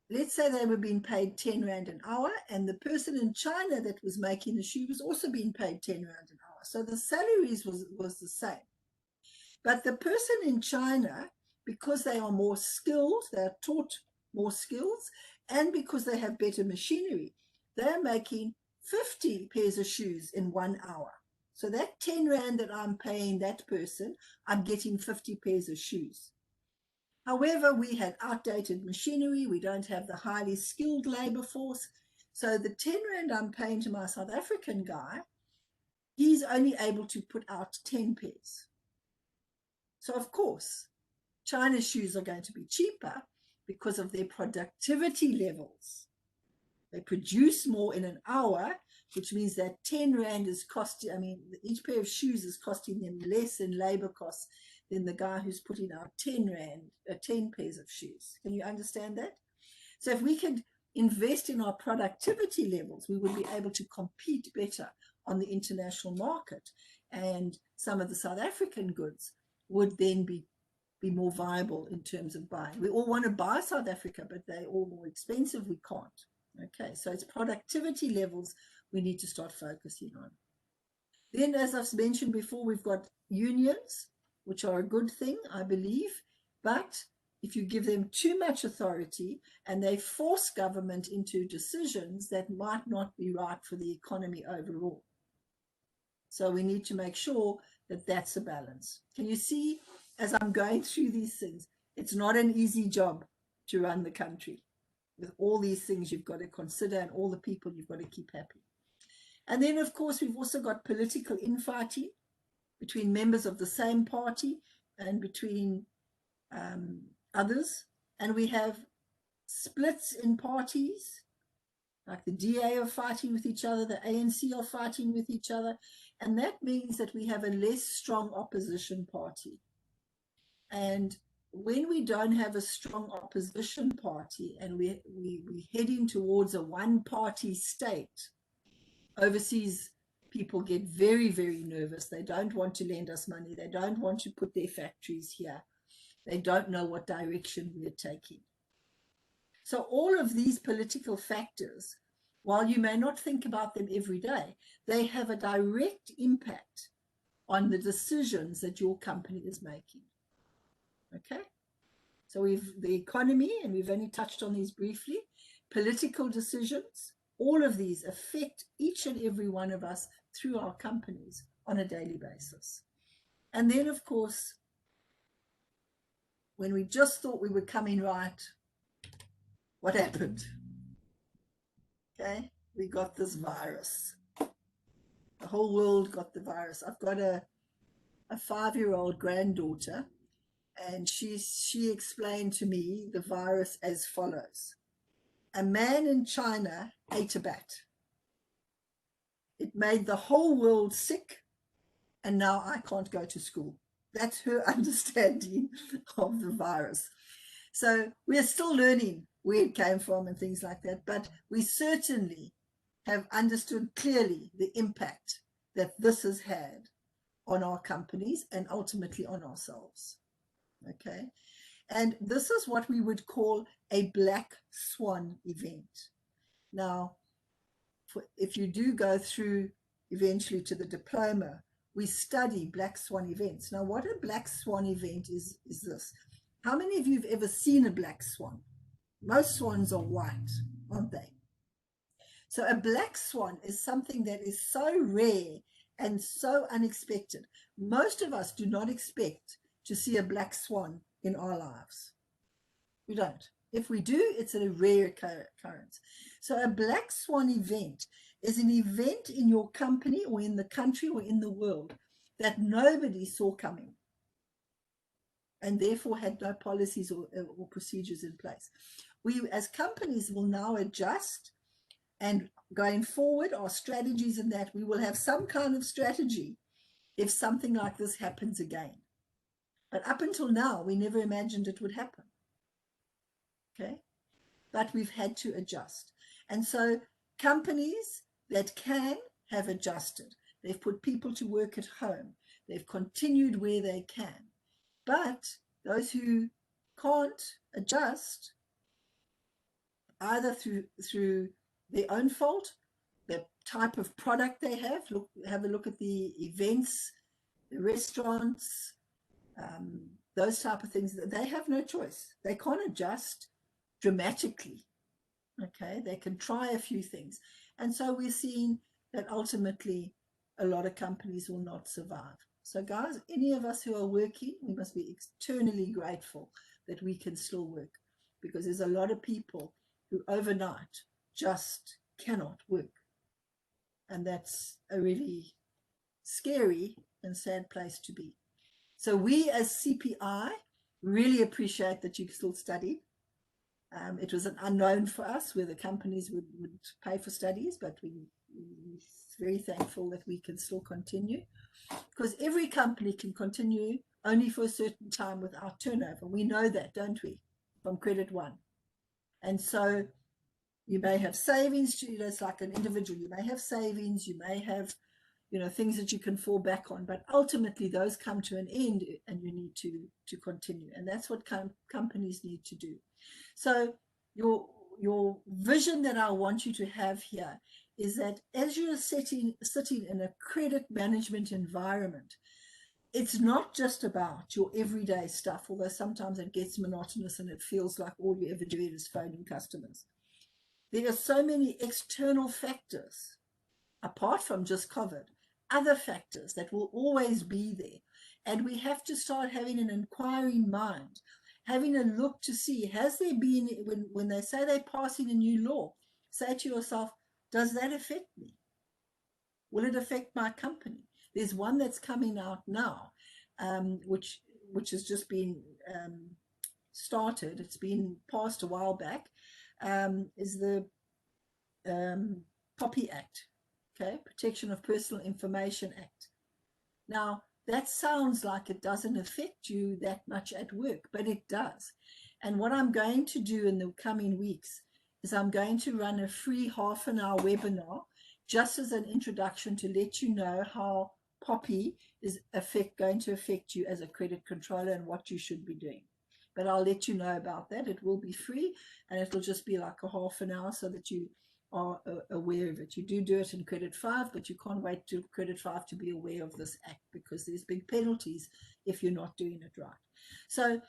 let's say they were being paid 10 Rand an hour, and the person in China that was making the shoe was also being paid 10 Rand an hour. So the salaries was the same. But the person in China, because they are more skilled, they're taught more skills, and because they have better machinery, they're making 50 pairs of shoes in 1 hour. So that 10 Rand that I'm paying that person, I'm getting 50 pairs of shoes. However, we had outdated machinery. We don't have the highly skilled labor force. So the 10 Rand I'm paying to my South African guy, he's only able to put out 10 pairs. So of course, China's shoes are going to be cheaper because of their productivity levels. They produce more in an hour, which means that 10 Rand is costing, I mean, each pair of shoes is costing them less in labor costs than the guy who's putting out 10 Rand, 10 pairs of shoes. Can you understand that? So if we could invest in our productivity levels, we would be able to compete better on the international market. And some of the South African goods would then be more viable in terms of buying. We all want to buy South Africa, but they're all more expensive. We can't. Okay, so it's productivity levels we need to start focusing on. Then, as I've mentioned before, we've got unions, which are a good thing, I believe, but if you give them too much authority and they force government into decisions that might not be right for the economy overall. So we need to make sure that that's a balance. Can you see, as I'm going through these things, it's not an easy job to run the country. With all these things you've got to consider and all the people you've got to keep happy. And then, of course, we've also got political infighting between members of the same party and between others. And we have splits in parties, like the DA are fighting with each other, the ANC are fighting with each other. And that means that we have a less strong opposition party. And when we don't have a strong opposition party and we're heading towards a one-party state, overseas people get very, very nervous. They don't want to lend us money. They don't want to put their factories here. They don't know what direction we're taking. So all of these political factors, while you may not think about them every day, they have a direct impact on the decisions that your company is making. Okay? So we've the economy, and we've only touched on these briefly, political decisions, all of these affect each and every one of us through our companies on a daily basis. And then, of course, when we just thought we were coming right, what happened? Okay, we got this virus. The whole world got the virus. I've got a 5-year-old granddaughter, and she explained to me the virus as follows. A man in China ate a bat. It made the whole world sick, and now I can't go to school. That's her understanding of the virus. So we're still learning where it came from and things like that, but we certainly have understood clearly the impact that this has had on our companies and ultimately on ourselves. Okay, and this is what we would call a black swan event. Now, if you do go through eventually to the diploma, we study black swan events. Now, what a black swan event is this. How many of you have ever seen a black swan? Most swans are white, aren't they? So a black swan is something that is so rare and so unexpected. Most of us do not expect to see a black swan in our lives. We don't. If we do, it's a rare occurrence. So a black swan event is an event in your company or in the country or in the world that nobody saw coming and therefore had no policies or procedures in place. We as companies will now adjust, and going forward, our strategies in that we will have some kind of strategy if something like this happens again. But up until now, we never imagined it would happen. Okay, but we've had to adjust. And so companies that can have adjusted. They've put people to work at home. They've continued where they can. But those who can't adjust, either through their own fault, the type of product they have a look at the events, the restaurants, those type of things, they have no choice. They can't adjust dramatically. Okay, they can try a few things. And so we're seeing that ultimately a lot of companies will not survive. So guys, any of us who are working, we must be eternally grateful that we can still work, because there's a lot of people who overnight just cannot work. And that's a really scary and sad place to be. So we as CPI really appreciate that you still studied. It was an unknown for us whether companies would pay for studies, but we're very thankful that we can still continue, because every company can continue only for a certain time without turnover. We know that, don't we, from Credit One? And so you may have savings, it's like an individual, you may have savings, you may have, things that you can fall back on, but ultimately those come to an end and you need to continue. And that's what companies need to do. So your vision that I want you to have here is that as you're sitting in a credit management environment, it's not just about your everyday stuff, although sometimes it gets monotonous and it feels like all you ever do is phoning customers. There are so many external factors, apart from just COVID, other factors that will always be there. And we have to start having an inquiring mind, having a look to see, has there been, when they say they're passing a new law, say to yourself, does that affect me? Will it affect my company? There's one that's coming out now, which has just been started. It's been passed a while back, is the POPI Act, okay, Protection of Personal Information Act. Now, that sounds like it doesn't affect you that much at work, but it does. And what I'm going to do in the coming weeks is I'm going to run a free half-an-hour webinar just as an introduction to let you know how POPI is going to affect you as a credit controller and what you should be doing. But I'll let you know about that. It will be free, and it'll just be like a half an hour so that you are aware of it. You do it in Credit 5, but you can't wait till Credit 5 to be aware of this act, because there's big penalties if you're not doing it right. So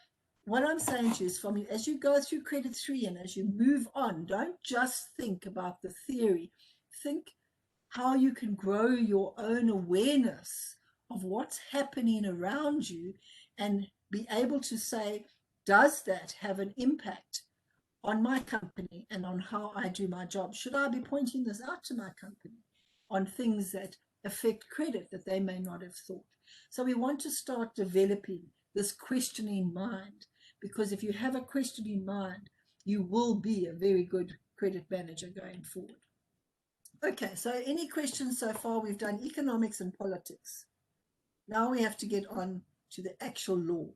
what I'm saying to you is, as you go through Credit 3 and as you move on, don't just think about the theory. Think how you can grow your own awareness of what's happening around you and be able to say, does that have an impact on my company and on how I do my job? Should I be pointing this out to my company on things that affect credit that they may not have thought? So we want to start developing this questioning mind, because if you have a questioning mind, you will be a very good credit manager going forward. Okay, so any questions so far? We've done economics and politics. Now we have to get on to the actual law.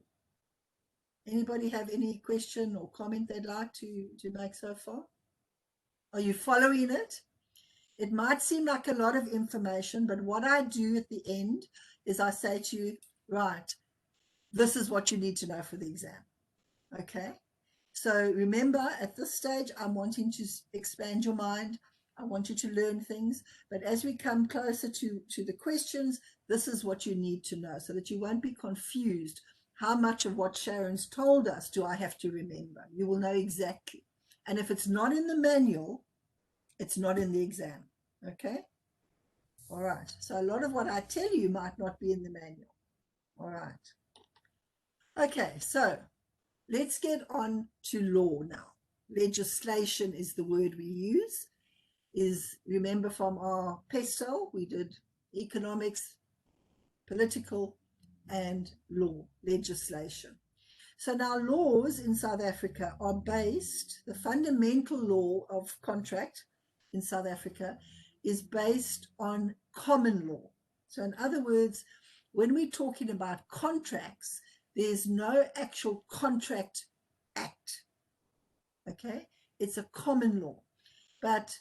Anybody have any question or comment they'd like to make so far? Are you following it? It might seem like a lot of information, but what I do at the end is I say to you, right, this is what you need to know for the exam. Okay? So remember, at this stage, I'm wanting to expand your mind. I want you to learn things. But as we come closer to the questions, this is what you need to know so that you won't be confused. How much of what Sharon's told us do I have to remember? You will know exactly. And if it's not in the manual, it's not in the exam. Okay? All right. So a lot of what I tell you might not be in the manual. All right. Okay, so let's get on to law now. Legislation is the word we use. Remember from our PESTEL, we did economics, political, and law, legislation. So now laws in South Africa are based, the fundamental law of contract in South Africa is based on common law. So in other words, when we're talking about contracts, there's no actual contract act. Okay, it's a common law. But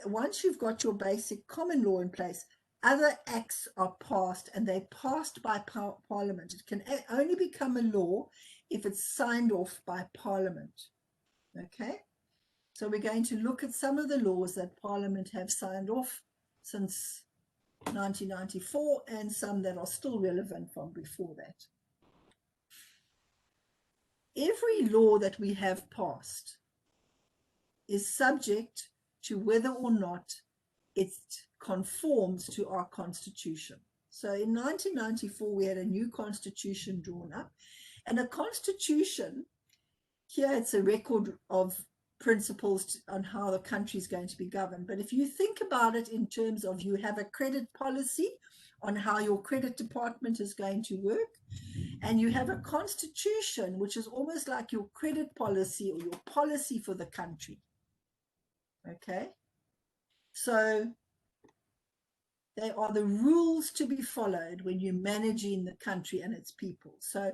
once you've got your basic common law in place, other acts are passed, and they're passed by Parliament. It can only become a law if it's signed off by Parliament. Okay, so we're going to look at some of the laws that Parliament have signed off since 1994 and some that are still relevant from before that. Every law that we have passed is subject to whether or not it conforms to our constitution. So in 1994, we had a new constitution drawn up, and a constitution, here it's a record of principles on how the country is going to be governed. But if you think about it in terms of you have a credit policy on how your credit department is going to work, and you have a constitution, which is almost like your credit policy or your policy for the country. Okay, so they are the rules to be followed when you're managing the country and its people. So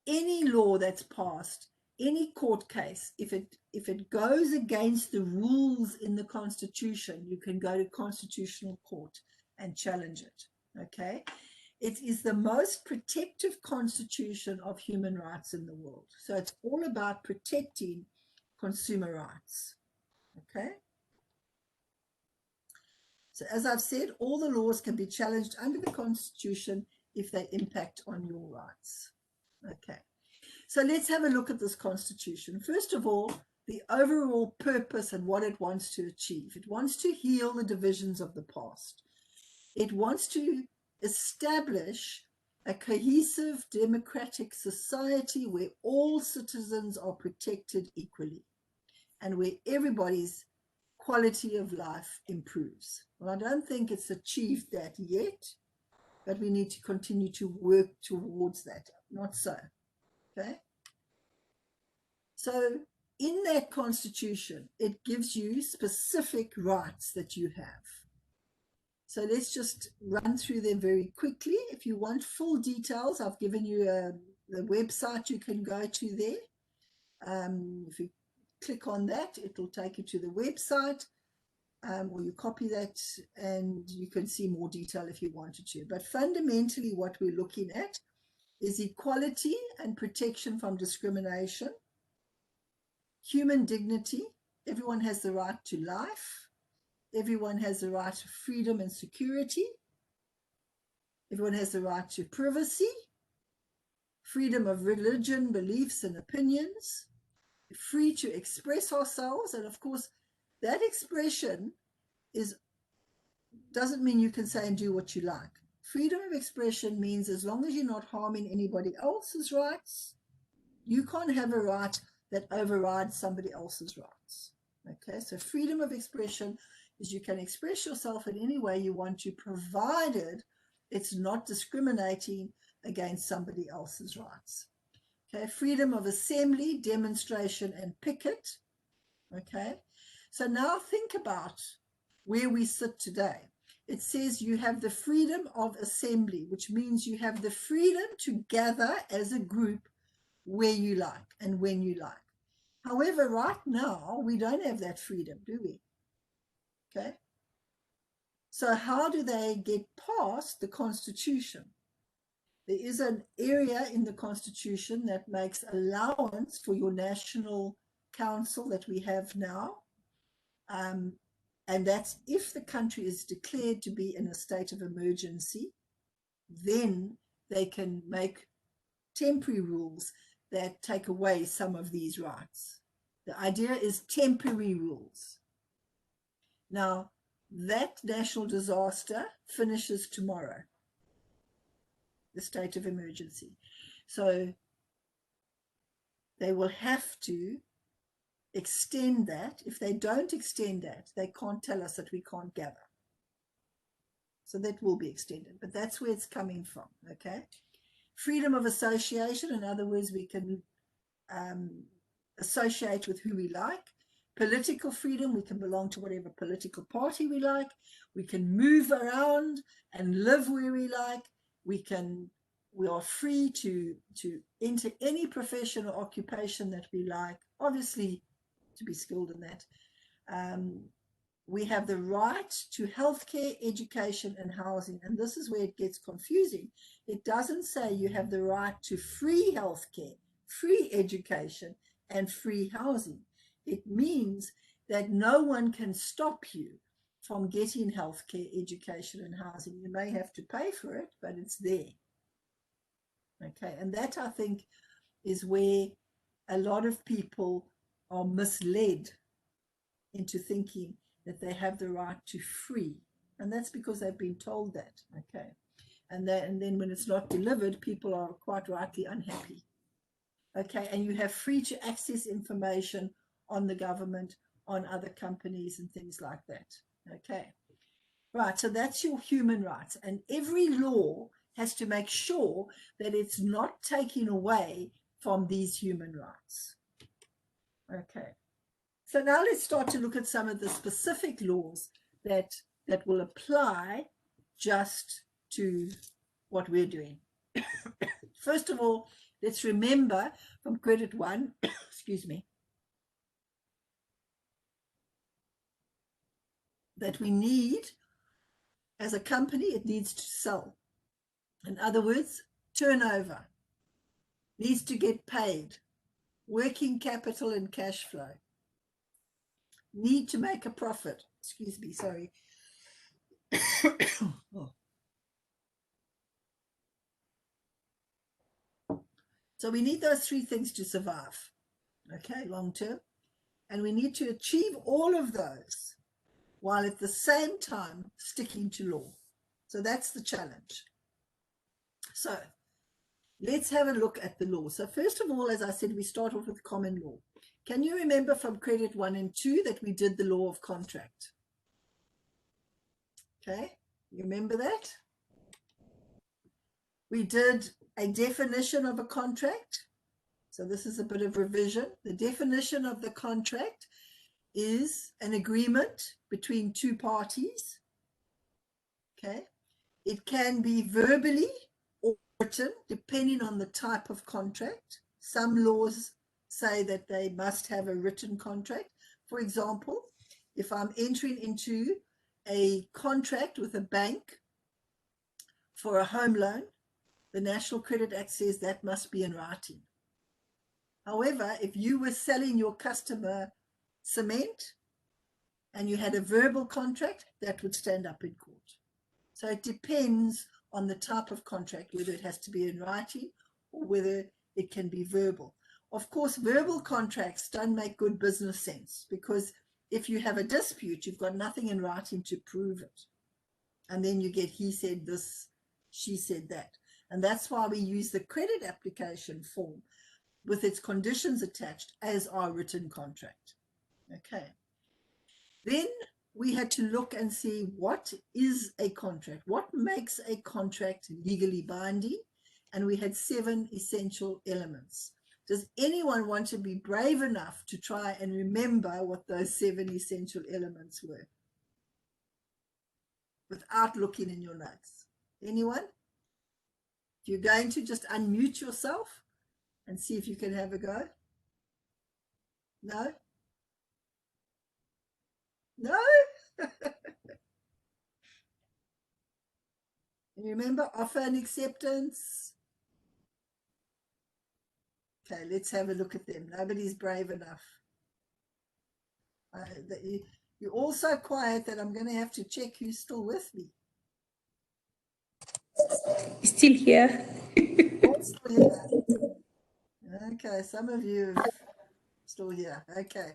any law that's passed, any court case, if it goes against the rules in the Constitution, you can go to Constitutional Court and challenge it. Okay, it is the most protective constitution of human rights in the world. So it's all about protecting consumer rights. Okay. So as I've said, all the laws can be challenged under the Constitution if they impact on your rights. Okay. So let's have a look at this Constitution. First of all, the overall purpose and what it wants to achieve. It wants to heal the divisions of the past. It wants to establish a cohesive democratic society where all citizens are protected equally and where everybody's quality of life improves. Well, I don't think it's achieved that yet, but we need to continue to work towards that. Not so. Okay. So in that Constitution, it gives you specific rights that you have. So let's just run through them very quickly. If you want full details, I've given you the website you can go to there. If you click on that, it will take you to the website, or you copy that and you can see more detail if you wanted to. But fundamentally, what we're looking at is equality and protection from discrimination, human dignity. Everyone has the right to life. Everyone has the right to freedom and security. Everyone has the right to privacy, freedom of religion, beliefs, and opinions, free to express ourselves. And of course, that expression doesn't mean you can say and do what you like. Freedom of expression means as long as you're not harming anybody else's rights, you can't have a right that overrides somebody else's rights. Okay, so freedom of expression is you can express yourself in any way you want to, provided it's not discriminating against somebody else's rights. Okay, freedom of assembly, demonstration, and picket. Okay, so now think about where we sit today. It says you have the freedom of assembly, which means you have the freedom to gather as a group where you like and when you like. However, right now, we don't have that freedom, do we? Okay. So how do they get past the Constitution? There is an area in the Constitution that makes allowance for your national council that we have now. And that's if the country is declared to be in a state of emergency, then they can make temporary rules that take away some of these rights. The idea is temporary rules. Now, that national disaster finishes tomorrow, the state of emergency. So they will have to extend that. If they don't extend that, they can't tell us that we can't gather. So that will be extended, but that's where it's coming from, okay? Freedom of association, in other words, we can associate with who we like. Political freedom, we can belong to whatever political party we like. We can move around and live where we like. We are free to enter any profession or occupation that we like, obviously to be skilled in that. We have the right to healthcare, education, and housing. And this is where it gets confusing. It doesn't say you have the right to free healthcare, free education, and free housing. It means that no one can stop you from getting healthcare, education, and housing. You may have to pay for it, but it's there. Okay, and that, I think, is where a lot of people are misled into thinking that they have the right to free, and that's because they've been told that. Okay, and then when it's not delivered, people are quite rightly unhappy. Okay, and you have free to access information on the government, on other companies, and things like that. Okay, right, so that's your human rights, and every law has to make sure that it's not taking away from these human rights. Okay. So now let's start to look at some of the specific laws that will apply just to what we're doing. First of all, let's remember from Credit One, excuse me, that we need, as a company, it needs to sell. In other words, turnover needs to get paid, working capital and cash flow. Need to make a profit. Excuse me, sorry. Oh. So we need those three things to survive, okay, long term. And we need to achieve all of those while at the same time sticking to law. So that's the challenge. So let's have a look at the law. So first of all, as I said, we start off with common law. Can you remember from Credit 1 and 2 that we did the law of contract? Okay, you remember that? We did a definition of a contract. So this is a bit of revision. The definition of the contract is an agreement between two parties. Okay, it can be verbally or written, depending on the type of contract. Some laws say that they must have a written contract. For example, if I'm entering into a contract with a bank for a home loan, the National Credit Act says that must be in writing. However, if you were selling your customer cement and you had a verbal contract, that would stand up in court. So it depends on the type of contract, whether it has to be in writing or whether it can be verbal. Of course, verbal contracts don't make good business sense, because if you have a dispute, you've got nothing in writing to prove it. And then you get he said this, she said that. And that's why we use the credit application form with its conditions attached as our written contract. Okay. Then we had to look and see, what is a contract? What makes a contract legally binding? And we had 7 essential elements. Does anyone want to be brave enough to try and remember what those 7 essential elements were without looking in your notes? Anyone? If you're going to, just unmute yourself and see if you can have a go. No? No? And remember, offer and acceptance. Okay, let's have a look at them. Nobody's brave enough. You're all so quiet that I'm going to have to check who's still with me. Still here. All still here. Okay, some of you have Still here. Okay.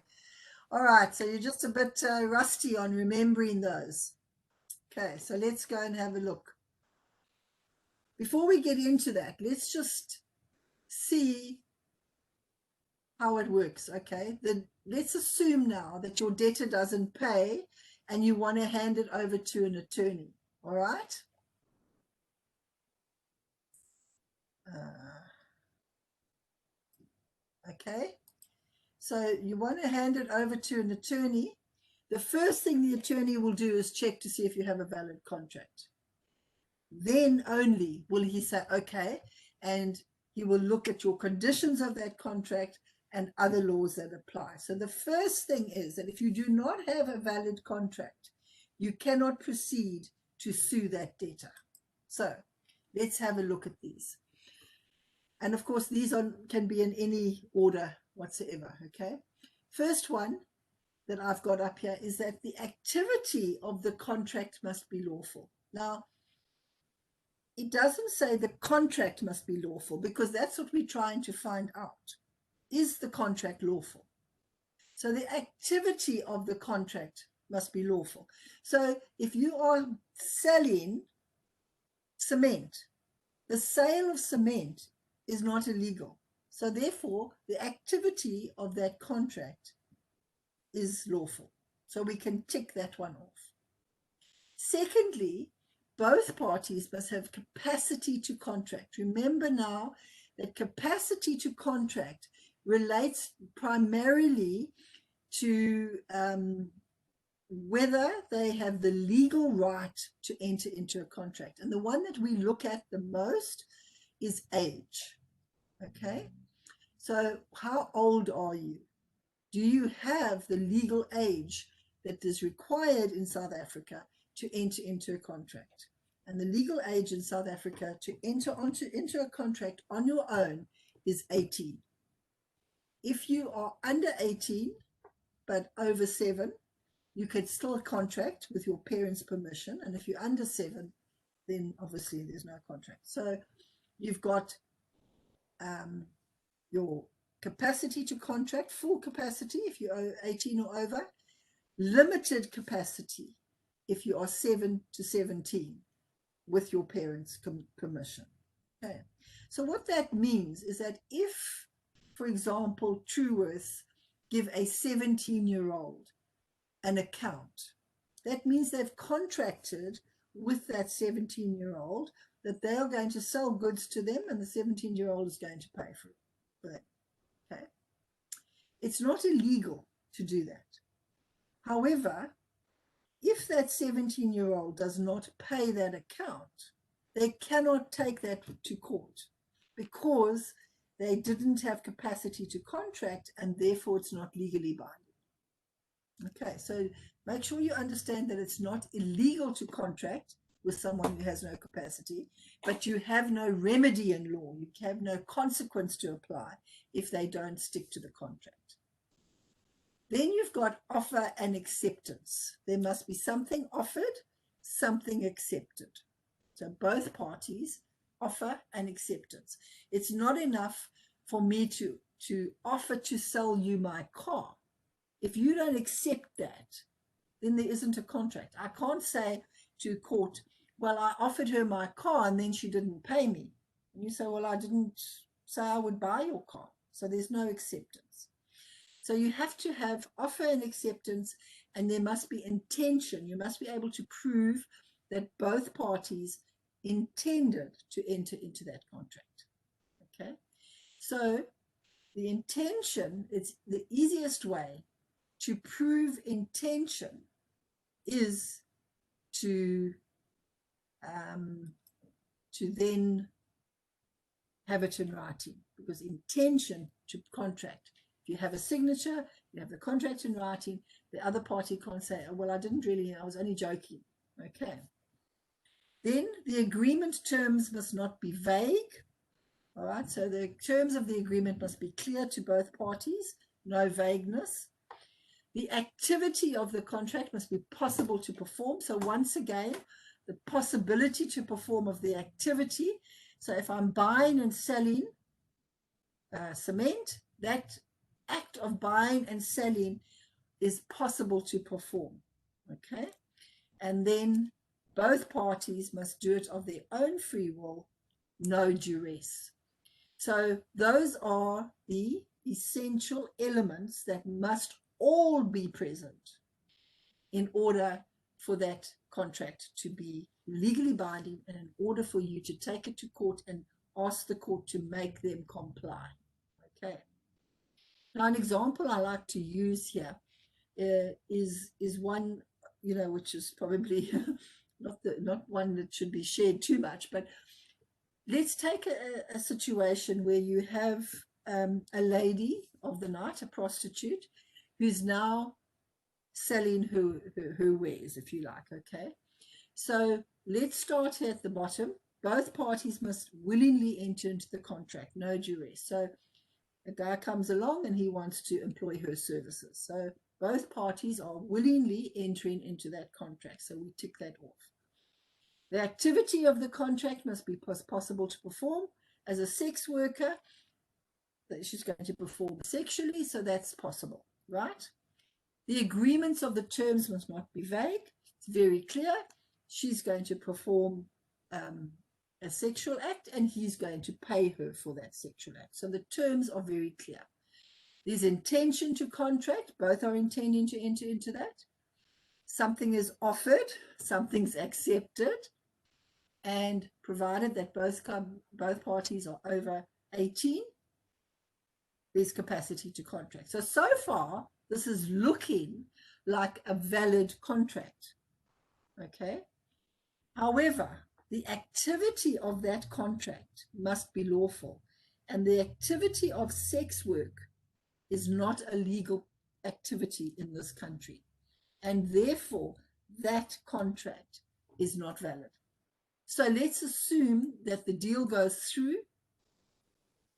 All right. So you're just a bit rusty on remembering those. Okay. So let's go and have a look. Before we get into that, let's just see how it works. Okay. Let's assume now that your debtor doesn't pay and you want to hand it over to an attorney. All right. Okay. So you want to hand it over to an attorney. The first thing the attorney will do is check to see if you have a valid contract. Then only will he say, okay, and he will look at your conditions of that contract and other laws that apply. So the first thing is that if you do not have a valid contract, you cannot proceed to sue that debtor. So let's have a look at these. And of course, these can be in any order whatsoever, okay? First one that I've got up here is that the activity of the contract must be lawful. Now, it doesn't say the contract must be lawful, because that's what we're trying to find out. Is the contract lawful? So the activity of the contract must be lawful. So if you are selling cement, the sale of cement is not illegal. So therefore, the activity of that contract is lawful. So we can tick that one off. Secondly, both parties must have capacity to contract. Remember now that capacity to contract relates primarily to whether they have the legal right to enter into a contract. And the one that we look at the most is age. Okay, so how old are you? Do you have the legal age that is required in South Africa to enter into a contract? And the legal age in South Africa to enter into a contract on your own is 18. If you are under 18 but over 7, you could still contract with your parents' permission. And if you're under 7, then obviously there's no contract. So you've got your capacity to contract, full capacity if you're 18 or over, limited capacity if you are 7 to 17 with your parents' permission. Okay. So what that means is that if, for example, Truworths give a 17-year-old an account, that means they've contracted with that 17-year-old that they are going to sell goods to them and the 17-year-old is going to pay for it. Okay. It's not illegal to do that. However, if that 17-year-old does not pay that account, they cannot take that to court because they didn't have capacity to contract and therefore it's not legally binding. Okay, so make sure you understand that it's not illegal to contract with someone who has no capacity, but you have no remedy in law. You have no consequence to apply if they don't stick to the contract. Then you've got offer and acceptance. There must be something offered, something accepted. So both parties offer and acceptance. It's not enough for me to offer to sell you my car. If you don't accept that, then there isn't a contract. I can't say to court, well, I offered her my car and then she didn't pay me. And you say, well, I didn't say I would buy your car. So there's no acceptance. So you have to have offer and acceptance, and there must be intention. You must be able to prove that both parties intended to enter into that contract. Okay. So the intention, it's the easiest way to prove intention is to then have it in writing, because intention to contract, if you have a signature, you have the contract in writing, the other party can't say, oh, well, I didn't really, I was only joking. Okay. Then the agreement terms must not be vague. All right, so the terms of the agreement must be clear to both parties, no vagueness. The activity of the contract must be possible to perform. So once again, the possibility to perform of the activity. So if I'm buying and selling cement, that act of buying and selling is possible to perform. Okay, and then both parties must do it of their own free will, no duress. So those are the essential elements that must all be present in order for that contract to be legally binding and in order for you to take it to court and ask the court to make them comply. Okay. Now, an example I like to use here is one, you know, which is probably not one that should be shared too much, but let's take a situation where you have a lady of the night, a prostitute, who's now selling her wares, if you like. Okay, so let's start here at the bottom. Both parties must willingly enter into the contract, no duress. So a guy comes along and he wants to employ her services. So both parties are willingly entering into that contract. So we tick that off. The activity of the contract must be possible to perform. As a sex worker, she's going to perform sexually, so that's possible, right? The agreements of the terms must not be vague. It's very clear. She's going to perform a sexual act and he's going to pay her for that sexual act. So the terms are very clear. There's intention to contract. Both are intending to enter into that. Something is offered, something's accepted, and provided that both parties are over 18, there's capacity to contract. So far, this is looking like a valid contract. Okay. However, the activity of that contract must be lawful, and the activity of sex work is not a legal activity in this country, and therefore that contract is not valid. So let's assume that the deal goes through,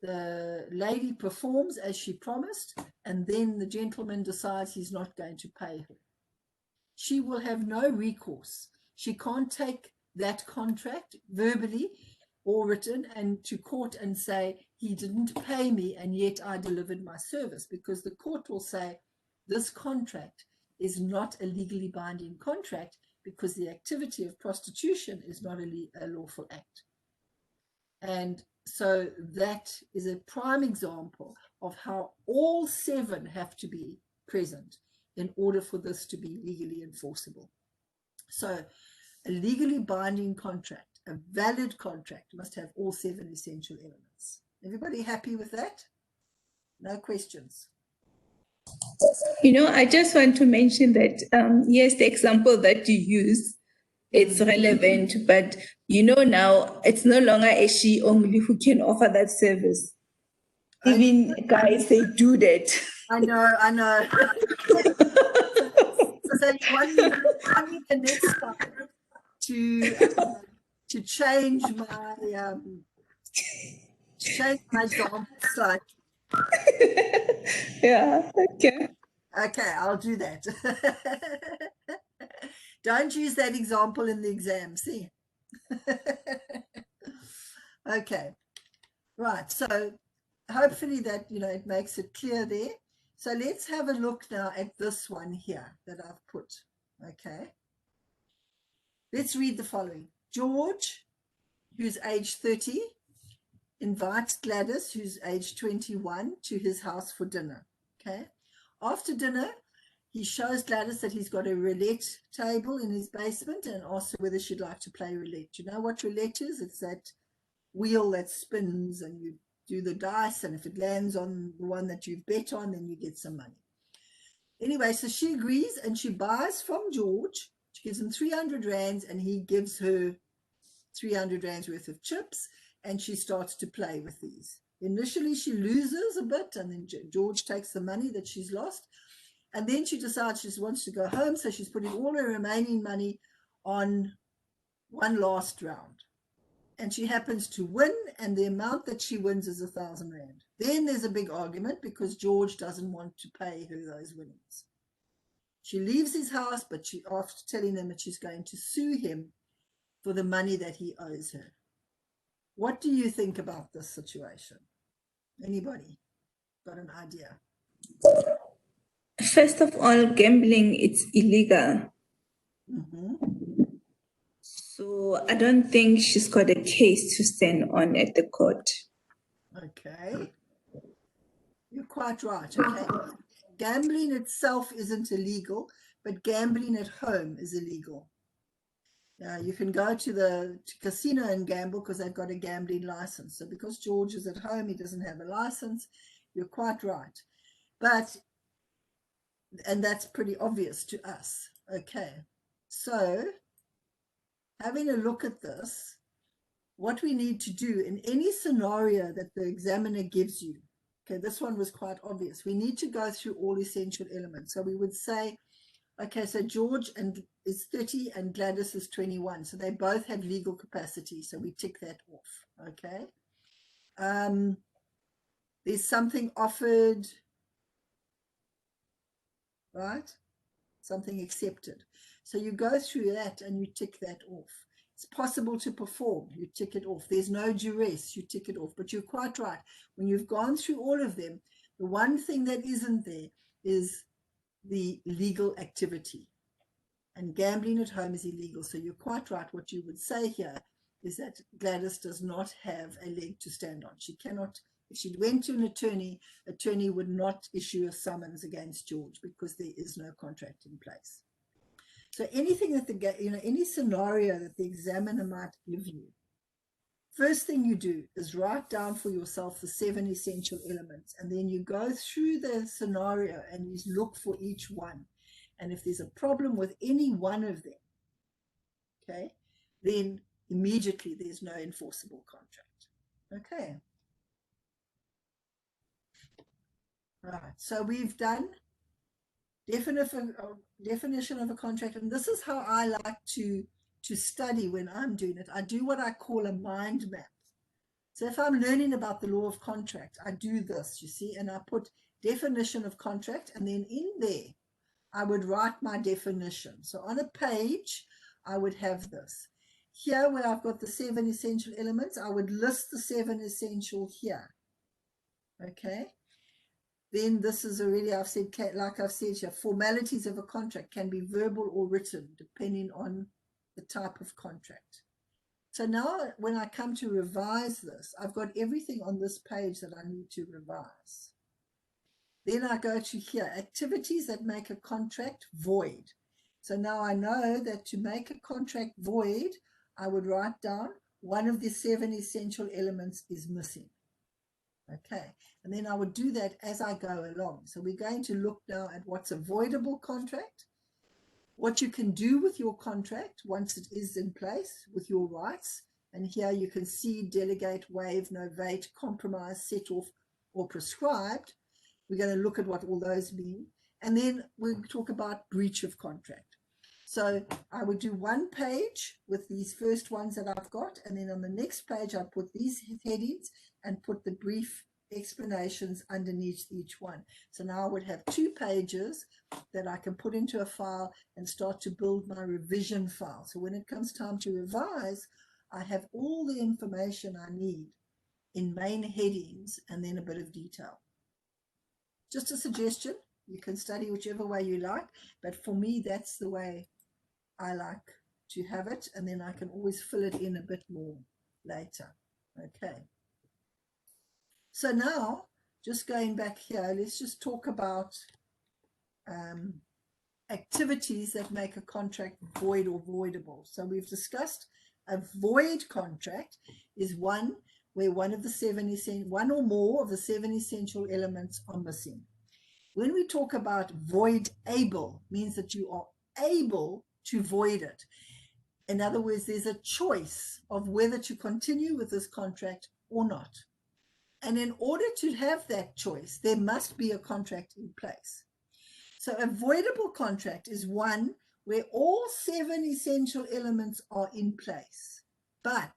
the lady performs as she promised, and then the gentleman decides he's not going to pay her. She will have no recourse. She can't take that contract verbally or written and to court and say, he didn't pay me and yet I delivered my service, because the court will say this contract is not a legally binding contract because the activity of prostitution is not a lawful act. And so that is a prime example of how all 7 have to be present in order for this to be legally enforceable. So a legally binding contract, a valid contract, must have all 7 essential elements. Everybody happy with that? No questions? You know, I just want to mention that, yes, the example that you use, it's relevant, but you know, now it's no longer a she only who can offer that service. Even guys, they do that. I know. So you want me the next time to change my example slightly. Yeah, okay. Okay, I'll do that. Don't use that example in the exam, see? Okay, right. So hopefully that, it makes it clear there. So let's have a look now at this one here that I've put. Okay. Let's read the following. George, who's age 30, invites Gladys, who's age 21, to his house for dinner. Okay. After dinner, he shows Gladys that he's got a roulette table in his basement and asks her whether she'd like to play roulette. Do you know what roulette is? It's that wheel that spins and you do the dice, and if it lands on the one that you've bet on, then you get some money. Anyway, so she agrees and she buys from George. She gives him 300 rands and he gives her 300 rands worth of chips, and she starts to play with these. Initially, she loses a bit, and then George takes the money that she's lost. And then she decides she wants to go home, so she's putting all her remaining money on one last round. And she happens to win, and the amount that she wins is 1,000 rand. Then there's a big argument because George doesn't want to pay her those winnings. She leaves his house, but after telling him that she's going to sue him for the money that he owes her. What do you think about this situation? Anybody got an idea? First of all, gambling, it's illegal. Mm-hmm. So I don't think she's got a case to stand on at the court. Okay. You're quite right. Okay. Gambling itself isn't illegal, but gambling at home is illegal. You can go to the casino and gamble because they've got a gambling license. So because George is at home, he doesn't have a license. You're quite right. And that's pretty obvious to us. Okay. So having a look at this, what we need to do in any scenario that the examiner gives you, okay, this one was quite obvious. We need to go through all essential elements. So we would say, okay, so George is 30 and Gladys is 21. So they both have legal capacity. So we tick that off, okay? There's something offered, right? Something accepted. So you go through that and you tick that off. It's possible to perform, you tick it off. There's no duress, you tick it off. But you're quite right. When you've gone through all of them, the one thing that isn't there is the legal activity. And gambling at home is illegal. So you're quite right. What you would say here is that Gladys does not have a leg to stand on. She cannot, if she went to an attorney would not issue a summons against George because there is no contract in place. So anything that any scenario that the examiner might give you, first thing you do is write down for yourself the 7 essential elements, and then you go through the scenario and you look for each one. And if there's a problem with any one of them, okay, then immediately there's no enforceable contract. Okay. All right. So we've done definition of a contract, and this is how I like to study when I'm doing it. I do what I call a mind map. So if I'm learning about the law of contract, I do this, you see, and I put definition of contract, and then in there I would write my definition. So on a page, I would have this. Here where I've got the 7 essential elements, I would list the 7 essential here. Okay. Then this is already, I've said, like I've said here, formalities of a contract can be verbal or written, depending on the type of contract. So now when I come to revise this, I've got everything on this page that I need to revise. Then I go to here, activities that make a contract void. So now I know that to make a contract void, I would write down one of the 7 essential elements is missing. Okay, and then I would do that as I go along. So we're going to look now at what's a voidable contract, what you can do with your contract once it is in place with your rights. And here you can see delegate, waive, novate, compromise, set off, or prescribed. We're going to look at what all those mean. And then we'll talk about breach of contract. So I would do one page with these first ones that I've got. And then on the next page, I put these headings and put the brief explanations underneath each one. So now I would have 2 pages that I can put into a file and start to build my revision file. So when it comes time to revise, I have all the information I need in main headings and then a bit of detail. Just a suggestion, you can study whichever way you like, but for me, that's the way I like to have it, and then I can always fill it in a bit more later. Okay. So now, just going back here, let's just talk about activities that make a contract void or voidable. So we've discussed a void contract is one where one or more of the 7 essential elements are missing. When we talk about voidable, means that you are able to void it. In other words, there's a choice of whether to continue with this contract or not. And in order to have that choice, there must be a contract in place. So a voidable contract is one where all 7 essential elements are in place, but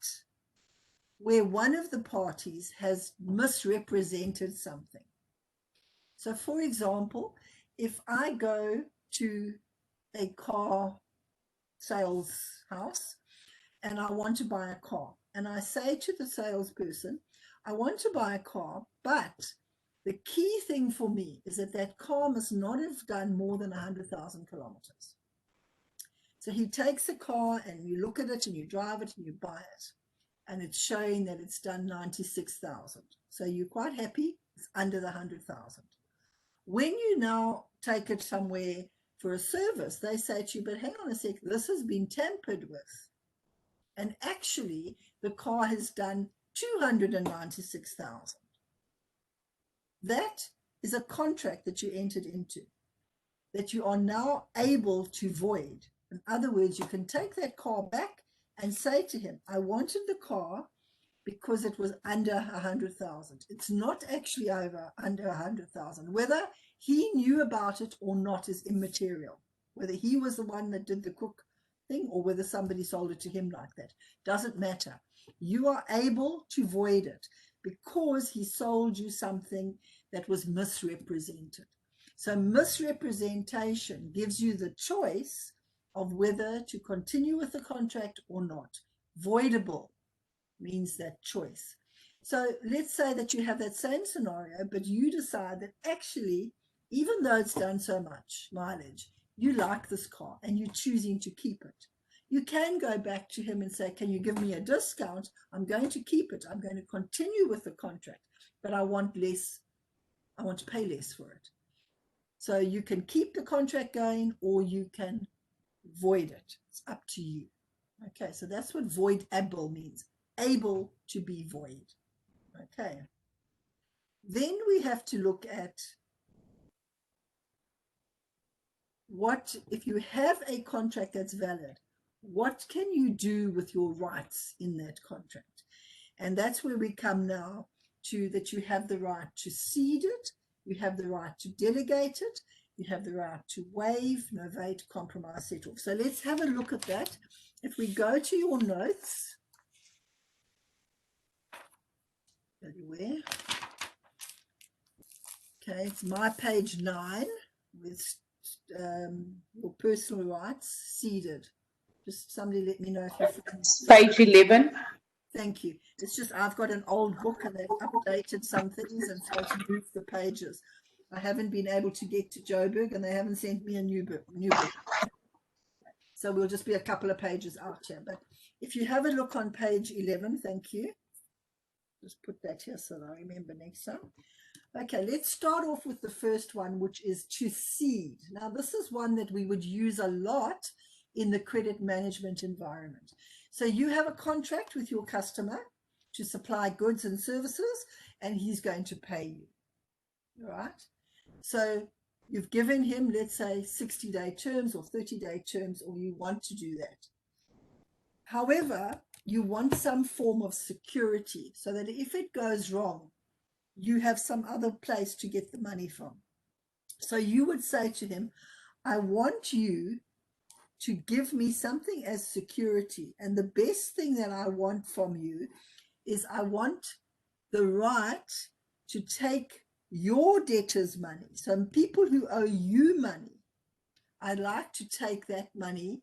where one of the parties has misrepresented something. So for example, if I go to a car sales house and I want to buy a car, and I say to the salesperson, I want to buy a car, but The key thing for me is that that car must not have done more than 100,000 kilometers. So he takes a car and you look at it and you drive it and you buy it, and it's showing that it's done 96,000. So you're quite happy, it's under the 100,000. When you now take it somewhere for a service, they say to you, but hang on a sec, this has been tampered with. And actually, the car has done 296,000. That is a contract that you entered into, that you are now able to void. In other words, you can take that car back and say to him, I wanted the car because it was under 100,000. It's not actually under 100,000. Whether he knew about it or not is immaterial. Whether he was the one that did the cook thing or whether somebody sold it to him like that, doesn't matter. You are able to void it because he sold you something that was misrepresented. So misrepresentation gives you the choice of whether to continue with the contract or not. Voidable means that choice. So let's say that you have that same scenario, but you decide that actually, even though it's done so much mileage, you like this car and you're choosing to keep it. You can go back to him and say, can you give me a discount? I'm going to keep it. I'm going to continue with the contract, but I want less. I want to pay less for it. So you can keep the contract going or you can void it. It's up to you. Okay, so that's what voidable means. Able to be void. Okay. Then we have to look at what, if you have a contract that's valid, what can you do with your rights in that contract? And that's where we come now to that you have the right to cede it, you have the right to delegate it, you have the right to waive, novate, compromise, set off. So let's have a look at that. If we go to your notes, everywhere. Okay, it's my page 9 with your personal rights ceded. Just somebody let me know if you've Page 11. Thank you. It's just I've got an old book and they've updated some things and so to move the pages. I haven't been able to get to Joburg and they haven't sent me a new book. So we'll just be a couple of pages out here. But if you have a look on page 11, thank you. Just put that here so that I remember next time. Okay, let's start off with the first one, which is to cede. Now, this is one that we would use a lot in the credit management environment. So you have a contract with your customer to supply goods and services, and he's going to pay you, all right? So you've given him, let's say, 60-day terms or 30-day terms, or you want to do that. However, you want some form of security so that if it goes wrong, you have some other place to get the money from. So you would say to him, I want you to give me something as security. And the best thing that I want from you is I want the right to take your debtors' money. So people who owe you money, I'd like to take that money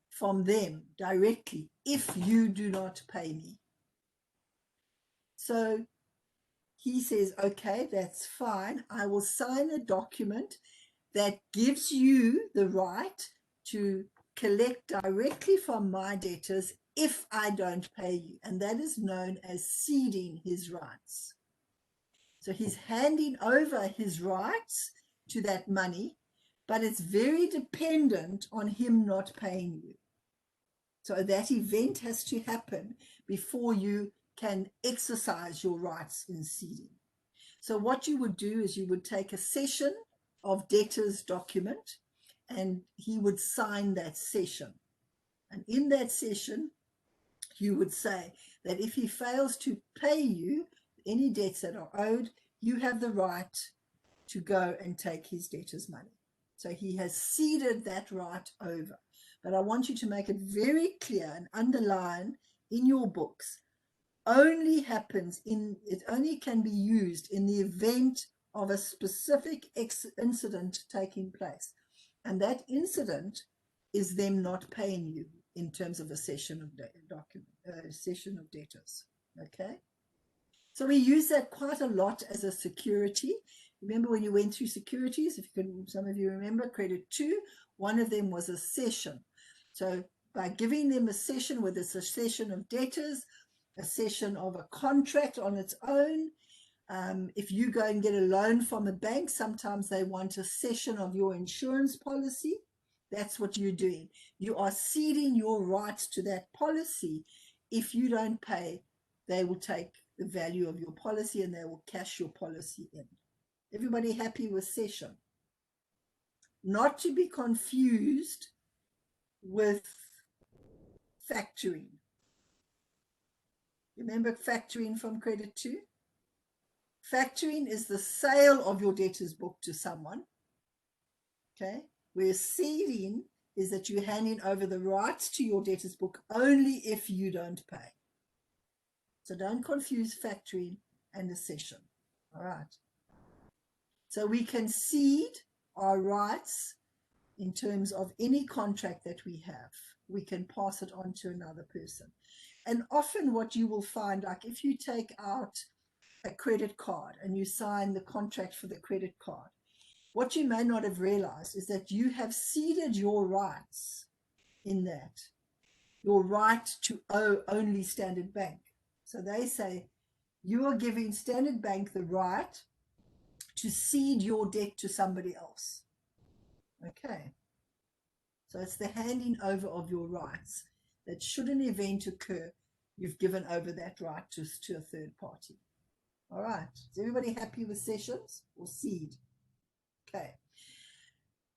from them directly if you do not pay me. So he says, okay, that's fine. I will sign a document that gives you the right to collect directly from my debtors if I don't pay you. And that is known as ceding his rights. So he's handing over his rights to that money, but it's very dependent on him not paying you. So that event has to happen before you can exercise your rights in ceding. So what you would do is you would take a session of debtors document and he would sign that session. And in that session, you would say that if he fails to pay you any debts that are owed, you have the right to go and take his debtors' money. So he has ceded that right over. But I want you to make it very clear and underline in your books, only happens in, it only can be used in the event of a specific incident taking place. And that incident is them not paying you in terms of a session of session of debtors. Okay. So we use that quite a lot as a security. Remember when you went through securities, if you can, some of you remember, credit 2, one of them was a cession. So by giving them a cession, whether it's a cession of debtors, a cession of a contract on its own, if you go and get a loan from a bank, sometimes they want a cession of your insurance policy. That's what you're doing. You are ceding your rights to that policy. If you don't pay, they will take the value of your policy and they will cash your policy in. Everybody happy with cession? Not to be confused with factoring. Remember factoring from credit 2? Factoring is the sale of your debtor's book to someone. Okay, where ceding is that you're handing over the rights to your debtor's book only if you don't pay. So don't confuse factoring and a cession. All right. So we can cede our rights in terms of any contract that we have. We can pass it on to another person. And often what you will find, like if you take out a credit card and you sign the contract for the credit card, what you may not have realized is that you have ceded your rights in that, your right to owe only Standard Bank. So they say you are giving Standard Bank the right to cede your debt to somebody else. Okay. So it's the handing over of your rights that should an event occur, you've given over that right to a third party. All right. Is everybody happy with cessions or cede? Okay.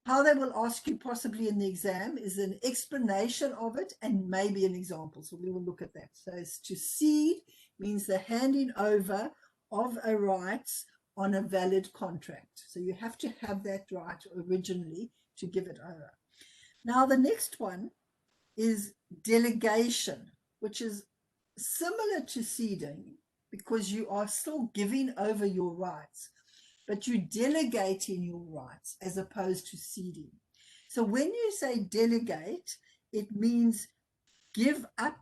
How they will ask you possibly in the exam is an explanation of it and maybe an example. So we will look at that. So it's to cede means the handing over of a right on a valid contract. So you have to have that right originally to give it over. Now the next one is delegation, which is similar to ceding because you are still giving over your rights, but you're delegating your rights as opposed to ceding. So when you say delegate, it means give over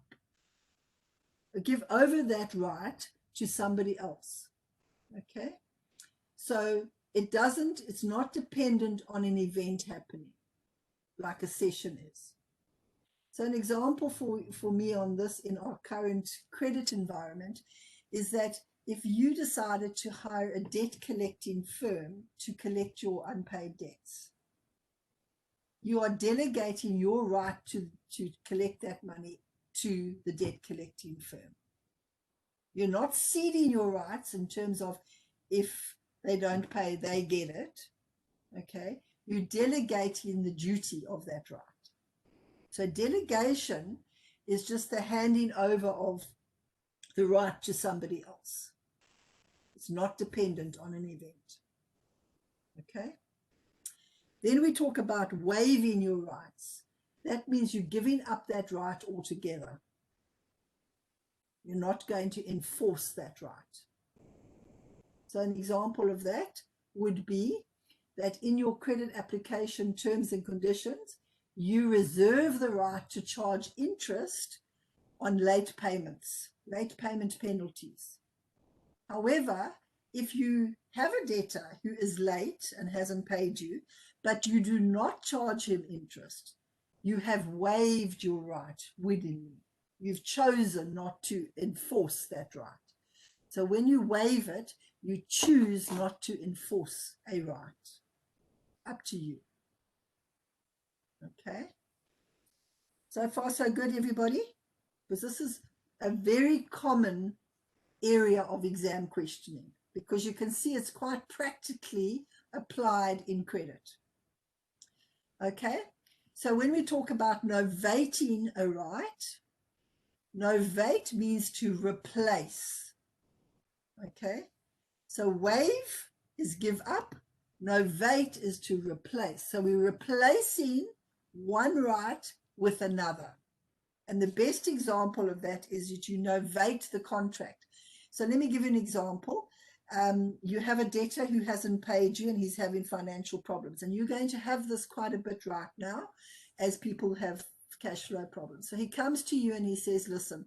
that right to somebody else. Okay? So it's not dependent on an event happening like a session is. So an example for me on this in our current credit environment is that if you decided to hire a debt collecting firm to collect your unpaid debts, you are delegating your right to collect that money to the debt collecting firm. You're not ceding your rights in terms of if they don't pay, they get it. Okay, you're delegating the duty of that right. So delegation is just the handing over of the right to somebody else. It's not dependent on an event. Okay. Then we talk about waiving your rights. That means you're giving up that right altogether. You're not going to enforce that right. So an example of that would be that in your credit application terms and conditions, you reserve the right to charge interest on late payments, late payment penalties. However, if you have a debtor who is late and hasn't paid you, but you do not charge him interest, you have waived your right willingly. You've chosen not to enforce that right. So when you waive it, you choose not to enforce a right. Up to you. Okay. So far, so good, everybody? Because this is a very common area of exam questioning, because you can see it's quite practically applied in credit. Okay. So when we talk about novating a right, novate means to replace. Okay. So waive is give up. Novate is to replace. So we're replacing one right with another. And the best example of that is that you novate the contract. So let me give you an example. You have a debtor who hasn't paid you and he's having financial problems. And you're going to have this quite a bit right now as people have cash flow problems. So he comes to you and he says, listen,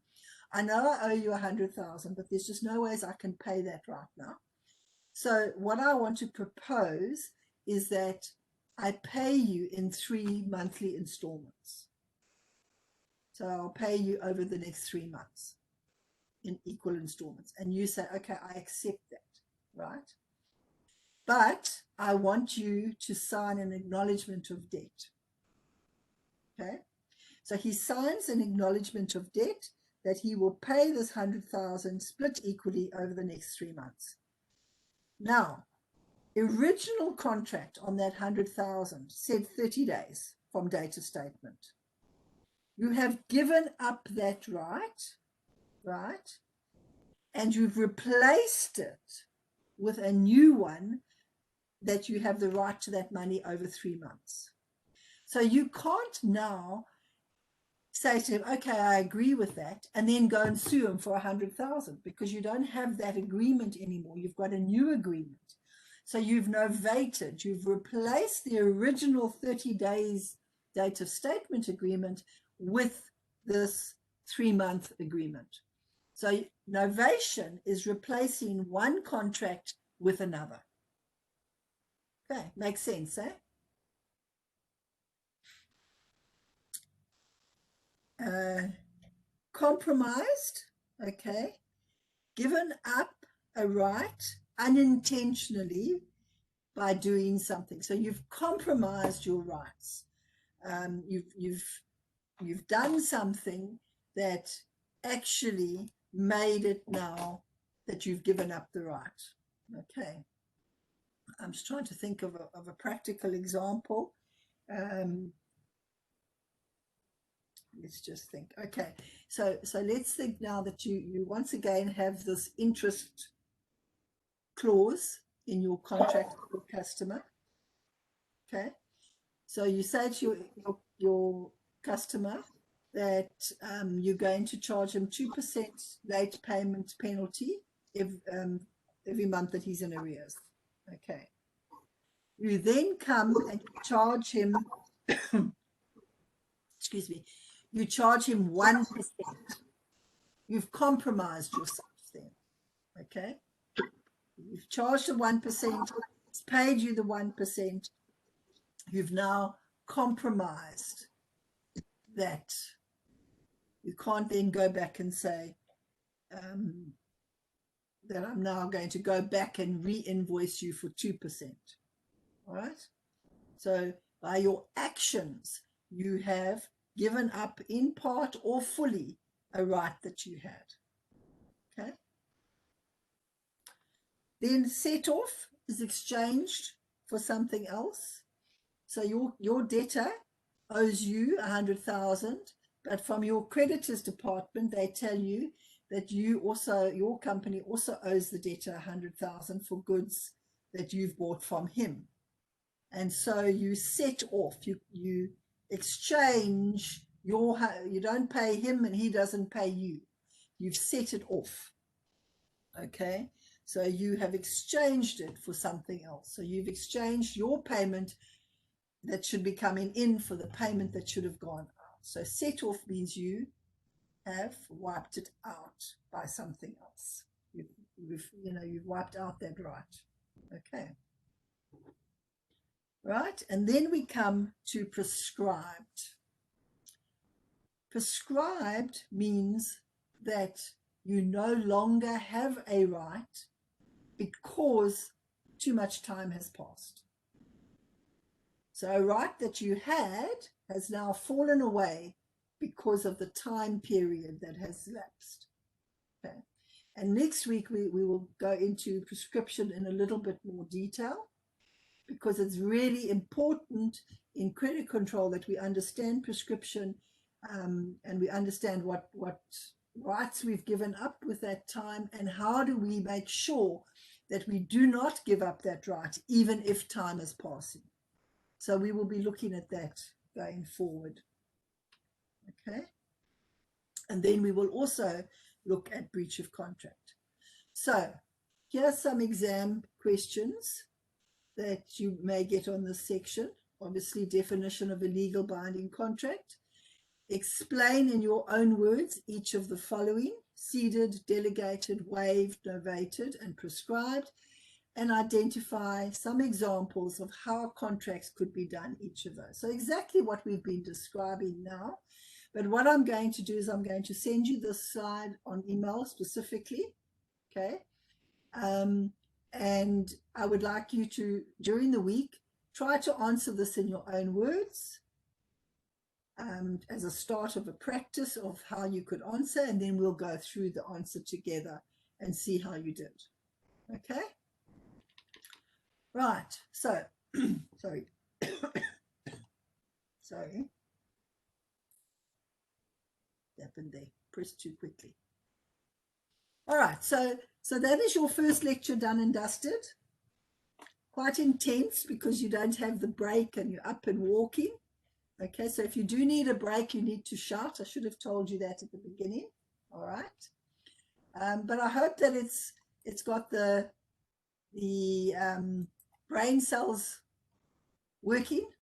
I know I owe you 100,000, but there's just no ways I can pay that right now. So what I want to propose is that I pay you in 3 monthly installments. So I'll pay you over the next 3 months in equal installments. And you say, okay, I accept that, right? But I want you to sign an acknowledgement of debt. Okay? So he signs an acknowledgement of debt that he will pay this 100,000 split equally over the next 3 months. Now, original contract on that 100,000 said 30 days from date of statement. You have given up that right? And you've replaced it with a new one that you have the right to that money over 3 months. So you can't now say to him, okay, I agree with that, and then go and sue him for 100,000, because you don't have that agreement anymore. You've got a new agreement. So you've novated, you've replaced the original 30 days date of statement agreement with this 3-month agreement. So novation is replacing one contract with another. Okay, makes sense, eh? Compromised, okay, given up a right unintentionally by doing something. So you've compromised your rights. You've done something that actually made it now that you've given up the right. Okay. I'm just trying to think of a practical example. Let's just think. Okay, so let's think now that you once again have this interest clause in your contract with your customer. Okay, so you say to your customer that you're going to charge him 2% late payment penalty every month that he's in arrears. Okay, you then come and charge him excuse me, you charge him 1%. You've compromised yourself then. Okay, you've charged the 1%, it's paid you the 1%. You've now compromised that. You can't then go back and say that I'm now going to go back and re-invoice you for 2%. All right, so by your actions you have given up in part or fully a right that you had. Okay, then set off is exchanged for something else. So your debtor owes you 100,000, but from your creditors department they tell you that your company also owes the debtor 100,000 for goods that you've bought from him. And so you set off, you exchange you don't pay him and he doesn't pay you. You've set it off. Okay, so you have exchanged it for something else. So you've exchanged your payment that should be coming in for the payment that should have gone out. So set off means you have wiped it out by something else. You've wiped out that right. Okay. Right, and then we come to prescribed. Prescribed means that you no longer have a right because too much time has passed. So a right that you had has now fallen away because of the time period that has lapsed. Okay. And next week we will go into prescription in a little bit more detail, because it's really important in credit control that we understand prescription and we understand what rights we've given up with that time, and how do we make sure that we do not give up that right even if time is passing. So we will be looking at that going forward. Okay, and then we will also look at breach of contract. So here are some exam questions that you may get on this section. Obviously, definition of a legal binding contract. explain in your own words each of the following: ceded, delegated, waived, novated, and prescribed, and identify some examples of how contracts could be done, each of those. So exactly what we've been describing now. But what I'm going to do is I'm going to send you this slide on email specifically, okay? And I would like you to, during the week, try to answer this in your own words as a start of a practice of how you could answer, and then we'll go through the answer together and see how you did. Okay? Right. So, sorry. Sorry. Happened there. Pressed too quickly. All right. So that is your first lecture done and dusted. Quite intense because you don't have the break and you're up and walking. Okay, so if you do need a break, you need to shout. I should have told you that at the beginning. All right. But I hope that it's got the brain cells working